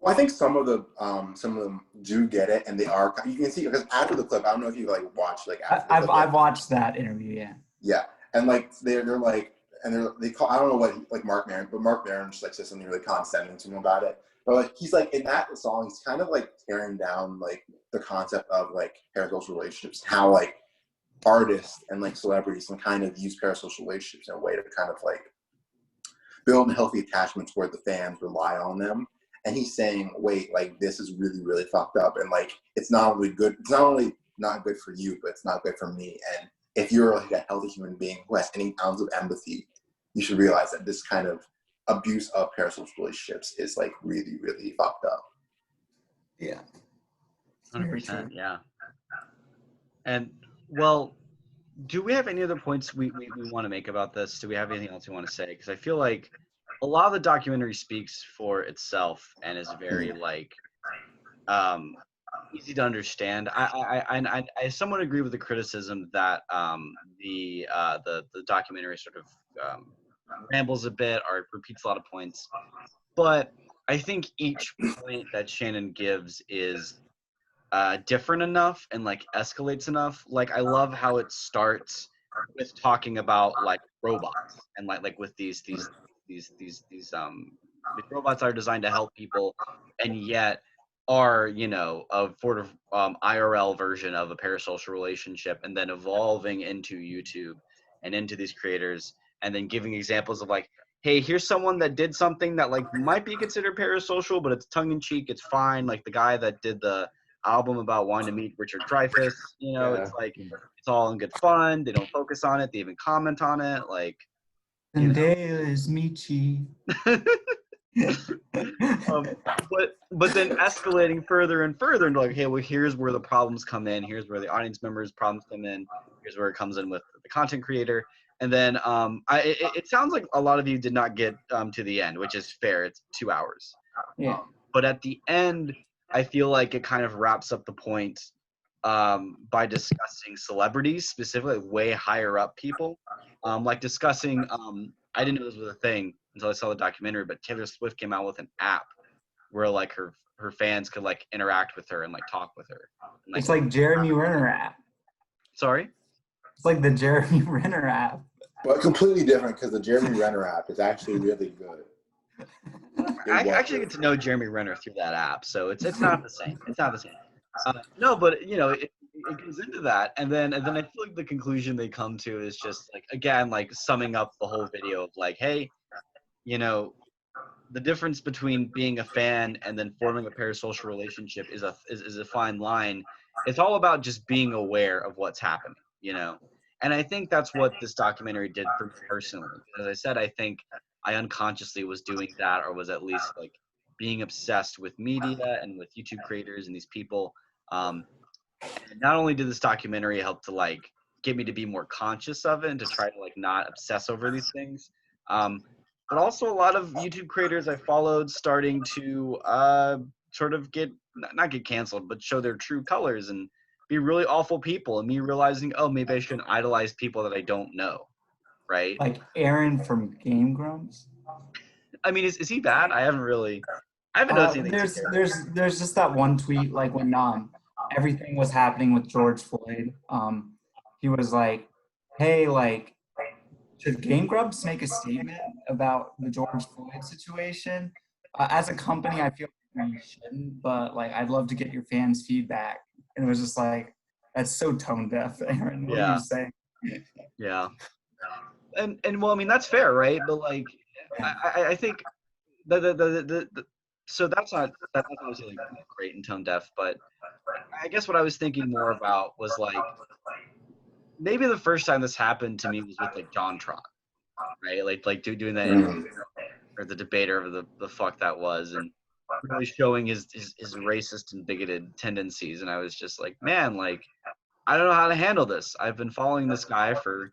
Speaker 5: Well, I think some of them do get it, and they are. You can see because after the clip, I don't know if you like watched like.
Speaker 2: I've watched that interview. Yeah.
Speaker 5: Yeah, and like they're like, and they call, I don't know what like Mark Maron, but Mark Maron just like says something really condescending to him about it. But like he's like in that song, he's kind of like tearing down like the concept of like parasocial relationships, how like artists and like celebrities can kind of use parasocial relationships in a way to kind of like build a healthy attachments where the fans rely on them. And he's saying, wait, like this is really, really fucked up, and like it's not only not good for you, but it's not good for me. And if you're like a healthy human being who has any ounce of empathy, you should realize that this kind of abuse of parasocial relationships is like really, really fucked up.
Speaker 2: Yeah.
Speaker 4: 100%. Yeah. And well, do we have any other points we want to make about this? Do we have anything else we want to say? Because I feel like a lot of the documentary speaks for itself and is very like easy to understand. I somewhat agree with the criticism that the documentary sort of rambles a bit or repeats a lot of points, but I think each point that Shannon gives is different enough and like escalates enough. Like I love how it starts with talking about like robots and like with these robots are designed to help people and yet are, you know, a sort of IRL version of a parasocial relationship, and then evolving into YouTube and into these creators, and then giving examples of like, hey, here's someone that did something that like might be considered parasocial, but it's tongue-in-cheek, it's fine. Like the guy that did the album about wanting to meet Richard Dreyfuss, you know, it's like it's all in good fun. They don't focus on it. They even comment on it. Like,
Speaker 2: Zendaya is Michi.
Speaker 4: but then escalating further and further into like, hey, well, here's where the problems come in. Here's where the audience members' problems come in. Here's where it comes in with the content creator. And then it sounds like a lot of you did not get to the end, which is fair. It's 2 hours.
Speaker 2: Yeah.
Speaker 4: But at the end, I feel like it kind of wraps up the point by discussing celebrities, specifically way higher up people. Like discussing, I didn't know this was a thing until I saw the documentary, but Taylor Swift came out with an app where like her fans could like interact with her and like talk with her. And, like,
Speaker 2: it's like Jeremy Renner app.
Speaker 4: Sorry?
Speaker 2: It's like the Jeremy Renner app.
Speaker 5: But completely different because the Jeremy Renner app is actually really good.
Speaker 4: I actually get to know Jeremy Renner through that app, so it's not the same. It's not the same. No, but you know, it goes into that, and then I feel like the conclusion they come to is just like, again, like summing up the whole video of like, hey, you know, the difference between being a fan and then forming a parasocial relationship is a fine line. It's all about just being aware of what's happening, you know. And I think that's what this documentary did for me personally. As I said, I think I unconsciously was doing that, or was at least like being obsessed with media and with YouTube creators and these people. And not only did this documentary help to like get me to be more conscious of it and to try to like not obsess over these things, but also a lot of YouTube creators I followed starting to sort of not get canceled, but show their true colors and be really awful people, and me realizing, oh, maybe I shouldn't idolize people that I don't know, right?
Speaker 2: Like Aaron from Game Grumps.
Speaker 4: I mean, is he bad? I haven't noticed anything.
Speaker 2: There's just that one tweet, like when everything was happening with George Floyd, he was like, hey, like, should Game Grumps make a statement about the George Floyd situation? As a company, I feel like we shouldn't, but like, I'd love to get your fans' feedback. And it was just like, that's so tone deaf, Aaron. What are you saying?
Speaker 4: Yeah. And well, I mean, that's fair, right? But like, I think so that's obviously like great and tone deaf, but I guess what I was thinking more about was like, maybe the first time this happened to me was with like John Tron, right? Like doing that interview or the debate or the fuck that was, and really showing his racist and bigoted tendencies. And I was just like, man, like, I don't know how to handle this. I've been following this guy for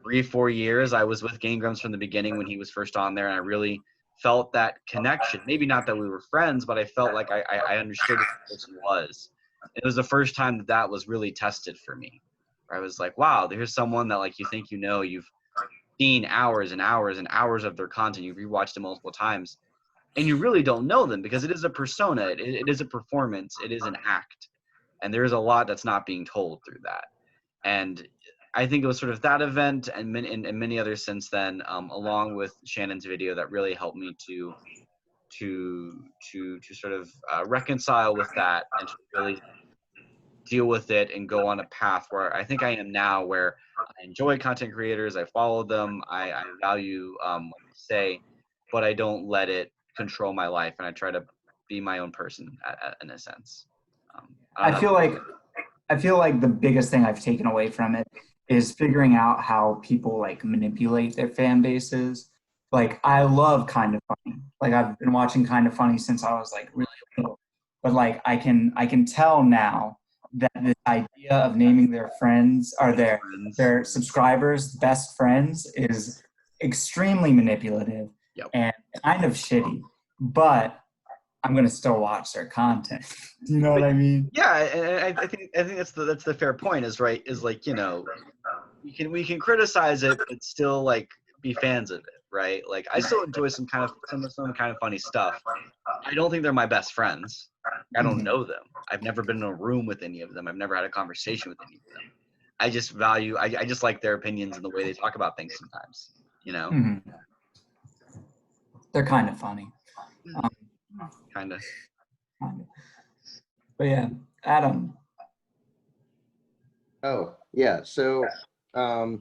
Speaker 4: 3-4 years. I was with Game Grumps from the beginning when he was first on there, and I really felt that connection. Maybe not that we were friends, but I felt like I understood who the person was. It was the first time that was really tested for me. Where I was like, wow, there's someone that like you think you know, you've seen hours and hours and hours of their content, you've rewatched it multiple times, and you really don't know them because it is a persona, it is a performance, it is an act, and there is a lot that's not being told through that. And I think it was sort of that event and many others since then, along with Shannon's video, that really helped me to sort of reconcile with that and to really deal with it and go on a path where I think I am now, where I enjoy content creators, I follow them, I value what they say, but I don't let it control my life, and I try to be my own person in a sense.
Speaker 2: I feel like the biggest thing I've taken away from it is figuring out how people like manipulate their fan bases. Like, I love Kind of Funny. Like, I've been watching Kind of Funny since I was like really little. But like, I can tell now that this idea of naming their friends or their subscribers best friends is extremely manipulative and kind of shitty. But I'm gonna still watch their content. You know what I mean?
Speaker 4: Yeah, and I think that's the fair point. Is right. Is like, you know, we can criticize it, but still like be fans of it, right? Like, I still enjoy some kind of funny stuff. I don't think they're my best friends. I don't know them. I've never been in a room with any of them. I've never had a conversation with any of them. I just value. I just like their opinions and the way they talk about things sometimes. You know.
Speaker 2: Mm-hmm. They're kind of funny.
Speaker 4: Kind of.
Speaker 2: But yeah, Adam.
Speaker 3: Oh yeah, so I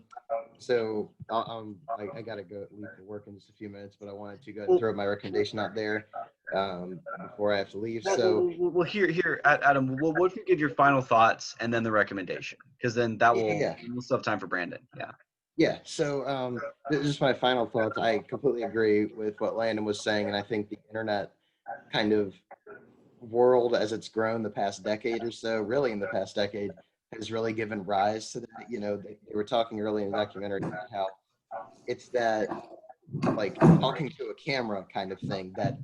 Speaker 3: gotta go leave for work in just a few minutes, but I wanted to go ahead and throw my recommendation out there before I have to leave. So
Speaker 4: well, here, Adam. What if you give your final thoughts and then the recommendation? Because then that will we'll still have time for Brandon. Yeah.
Speaker 3: Yeah. So just my final thoughts. I completely agree with what Landon was saying, and I think the internet kind of world as it's grown the past decade or so, really in the past decade, has really given rise to that. You know, they were talking early in the documentary about how it's that like talking to a camera kind of thing that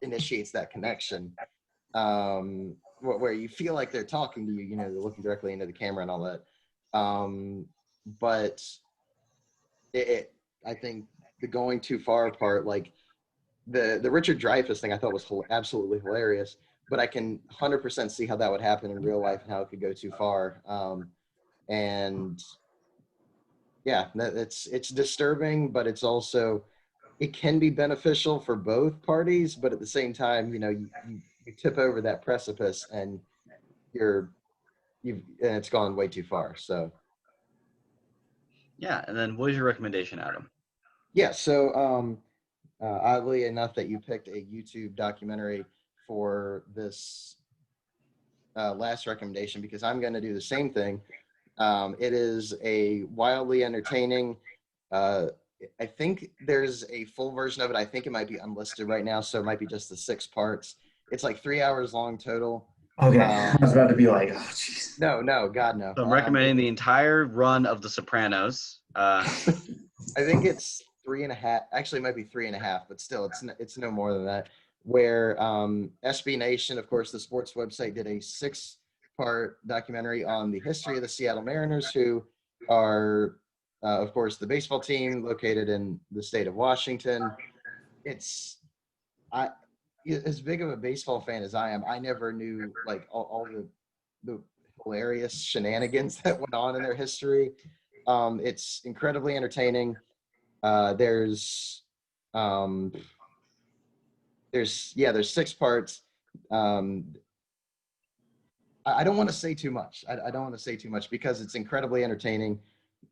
Speaker 3: initiates that connection, where you feel like they're talking to you, you know, they're looking directly into the camera and all that. But I think the going too far part, like the Richard Dreyfuss thing, I thought was absolutely hilarious, but I can 100% see how that would happen in real life and how it could go too far. And yeah, it's disturbing, but it's also, it can be beneficial for both parties. But at the same time, you know, you tip over that precipice and it's gone way too far. So
Speaker 4: yeah, and then what is your recommendation, Adam?
Speaker 3: yeah, so oddly enough, that you picked a YouTube documentary for this last recommendation, because I'm going to do the same thing. It is a wildly entertaining. I think there's a full version of it. I think it might be unlisted right now, so it might be just the 6 parts. It's like 3 hours long total.
Speaker 2: Okay, I was about to be like, oh, jeez.
Speaker 3: No, God, no.
Speaker 4: So I'm recommending the entire run of The Sopranos.
Speaker 3: I think it's 3.5. Actually, it might be 3.5, but still, it's no more than that. Where SB Nation, of course, the sports website, did a 6-part documentary on the history of the Seattle Mariners, who are, of course, the baseball team located in the state of Washington. As big of a baseball fan as I am, I never knew like all the the hilarious shenanigans that went on in their history. It's incredibly entertaining. There's 6 parts. I don't want to say too much. I don't want to say too much because it's incredibly entertaining.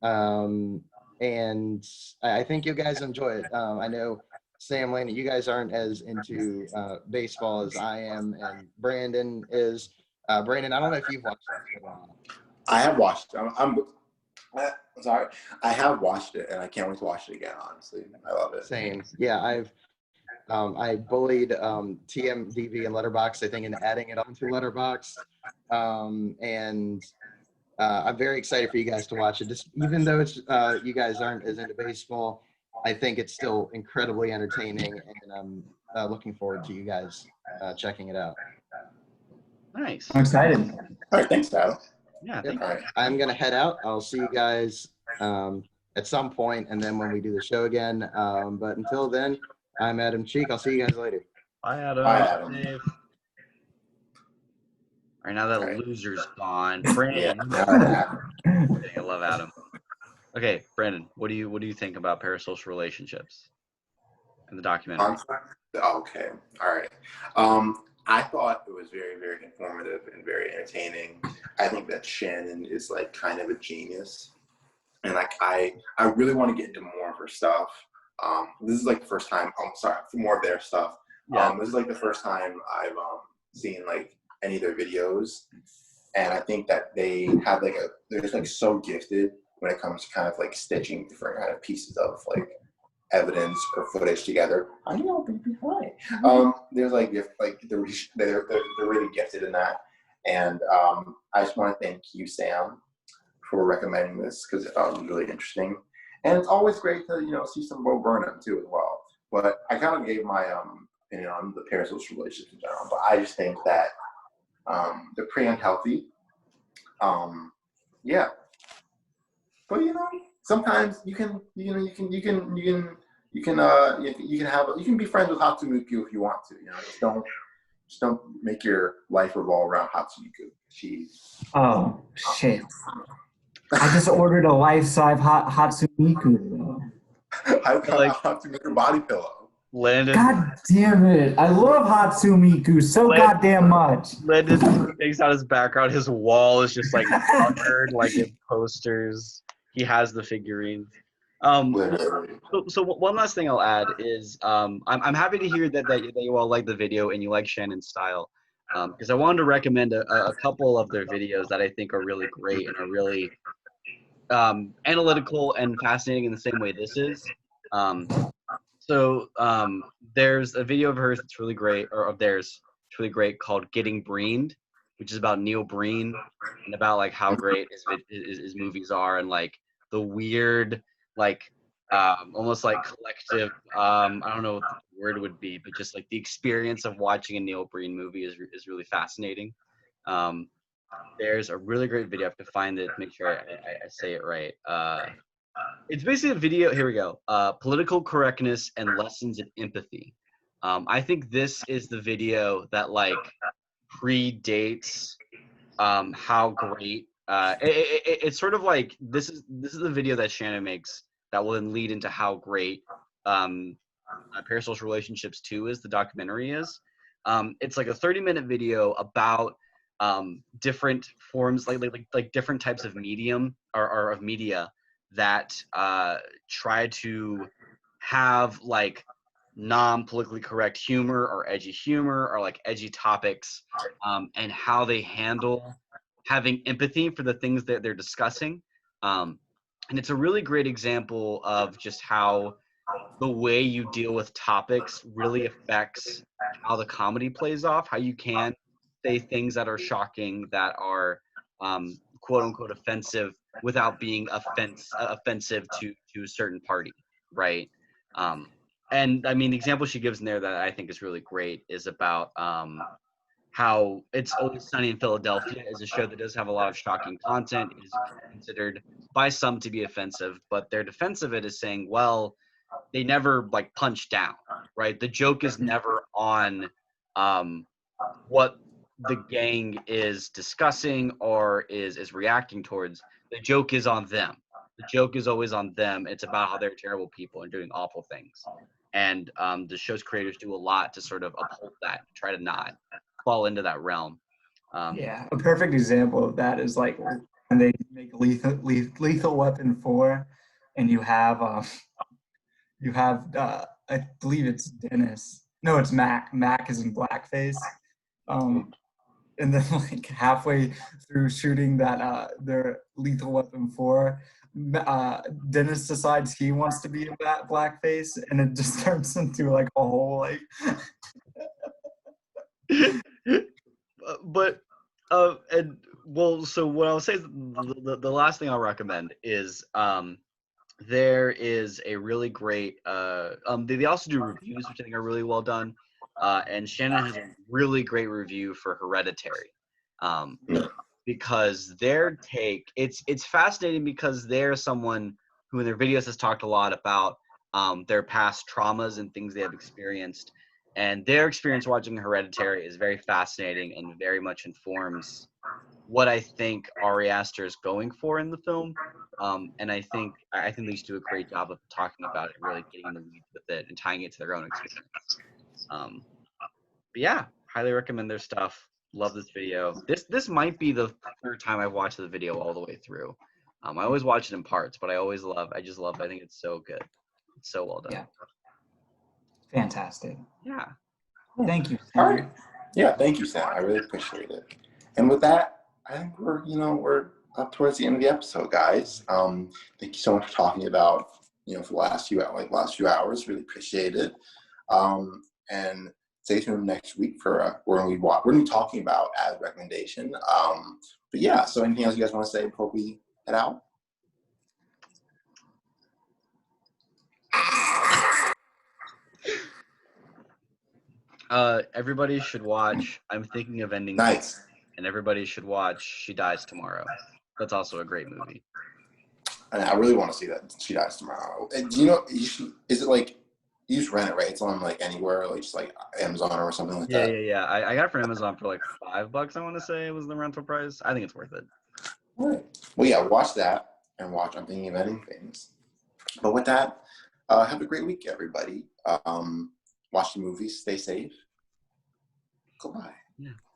Speaker 3: And I think you guys enjoy it. I know, Sam, Lane, you guys aren't as into baseball as I am, and Brandon is. Brandon, I don't know if you've watched it.
Speaker 5: I have watched it. I'm sorry. I have watched it, and I can't wait to watch it again, honestly. I love it.
Speaker 3: Same. Yeah, I bullied TMDB and Letterboxd, I think, in adding it onto Letterboxd. And I'm very excited for you guys to watch it. Just even though it's you guys aren't as into baseball, I think it's still incredibly entertaining, and I'm looking forward to you guys checking it out.
Speaker 4: Nice.
Speaker 2: I'm excited.
Speaker 5: All right, thanks, Tyler.
Speaker 4: Yeah.
Speaker 3: Yep.
Speaker 4: Thank
Speaker 5: All right.
Speaker 3: I'm gonna head out. I'll see you guys at some point, and then when we do the show again. But until then, I'm Adam Cheek. I'll see you guys later.
Speaker 4: Bye, Adam.
Speaker 5: Bye, Adam.
Speaker 4: Safe. All right, now that
Speaker 5: Right.
Speaker 4: loser's gone, Brandon.
Speaker 5: Yeah.
Speaker 4: I love Adam. Okay, Brandon, what do you think about parasocial relationships and the documentary?
Speaker 5: Okay. All right. I thought it was very, very informative and very entertaining. I think that Shannon is like kind of a genius, and like I really want to get into more of her stuff. This is like the first time. More of their stuff.
Speaker 4: Yeah.
Speaker 5: This is like the first time I've seen like any of their videos, and I think that they have like they're just like so gifted when it comes to kind of like stitching different kind of pieces of like evidence or footage together. I know, baby, hi. There's like they're really gifted in that, and I just want to thank you, Sam, for recommending this because I thought it was really interesting, and it's always great to see some Bo Burnham too as well. But I kind of gave my opinion on the parasocial relationships in general, but I just think that they're pretty unhealthy. Yeah, but sometimes you can be friends with Hatsumiku if you want to. Just don't make your life revolve around Hatsumiku.
Speaker 2: Oh shit! I just ordered a life-size Hatsumiku.
Speaker 5: I've got a Hatsumiku body pillow.
Speaker 4: Landon.
Speaker 2: God damn it! I love Hatsumiku so goddamn much.
Speaker 4: Landon takes out his background. His wall is just like covered like in posters. He has the figurines. So one last thing I'll add is I'm happy to hear that you all like the video and you like Shannon's style, because I wanted to recommend a couple of their videos that I think are really great and are really analytical and fascinating in the same way this is. So there's a video of hers that's really great, or of theirs, it's really great, called Getting Breened, which is about Neil Breen and about like how great his movies are, and like the weird, like almost like collective, I don't know what the word would be, but just like the experience of watching a Neil Breen movie is really fascinating. There's a really great video. I have to find it, make sure I say it right. It's basically a video. Here we go. Political correctness and lessons in empathy. I think this is the video that like predates how great. It's sort of like this is the video that Shannon makes that will then lead into how great Parasocial Relationships 2 is. The documentary is. It's like a 30-minute video about different forms, like different types of medium or of media that try to have like non-politically correct humor or like edgy topics, and how they handle having empathy for the things that they're discussing. And it's a really great example of just how the way you deal with topics really affects how the comedy plays off, how you can say things that are shocking, that are quote unquote offensive, without being offensive to a certain party, right? And I mean, the example she gives in there that I think is really great is about how It's Always Sunny in Philadelphia is a show that does have a lot of shocking content. It is considered by some to be offensive, but their defense of it is saying, well, they never like punch down, right? The joke is never on what the gang is discussing or is reacting towards, the joke is on them. The joke is always on them. It's about how they're terrible people and doing awful things. And the show's creators do a lot to sort of uphold that, try to not fall into that realm.
Speaker 2: Yeah, a perfect example of that is like when they make Lethal Weapon 4, and you have I believe it's Dennis. No, it's Mac. Mac is in blackface. And then like halfway through shooting that their Lethal Weapon 4, Dennis decides he wants to be in that blackface, and it just turns into like a whole like
Speaker 4: but and well, so what I'll say is the last thing I'll recommend is there is a really great they also do reviews, which I think are really well done, and Shannon has a really great review for Hereditary, because their take, it's fascinating because they're someone who in their videos has talked a lot about their past traumas and things they have experienced, and their experience watching Hereditary is very fascinating and very much informs what I think Ari Aster is going for in the film. And I think they used to do a great job of talking about it, really getting in the weeds with it and tying it to their own experience. But yeah, highly recommend their stuff. Love this video. This might be the third time I've watched the video all the way through. I always watch it in parts, but I just love it. I think it's so good. It's so well done.
Speaker 2: Yeah. Fantastic.
Speaker 4: Yeah.
Speaker 2: Thank you,
Speaker 5: All
Speaker 2: Sam.
Speaker 5: right. Yeah, thank you, Sam. I really appreciate it. And with that, I think we're up towards the end of the episode, guys. Thank you so much for talking about, for the last few hours. Really appreciate it. And stay tuned next week for we're going to be talking about as recommendation. But yeah, so anything else you guys want to say before we head out?
Speaker 4: Everybody should watch I'm Thinking of Ending
Speaker 5: Nice.
Speaker 4: Things, and everybody should watch She Dies Tomorrow. That's also a great movie.
Speaker 5: And I really want to see that She Dies Tomorrow. And do you know, is it like, you just rent it, right? It's on like anywhere, like just like Amazon or something like that?
Speaker 4: Yeah. I got it from Amazon for like $5, I want to say was the rental price. I think it's worth it.
Speaker 5: All right. Well, yeah, watch that and watch I'm Thinking of Ending Things. But with that, have a great week, everybody. Watch the movies, stay safe. Goodbye.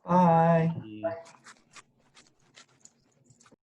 Speaker 2: Bye.
Speaker 4: Yeah.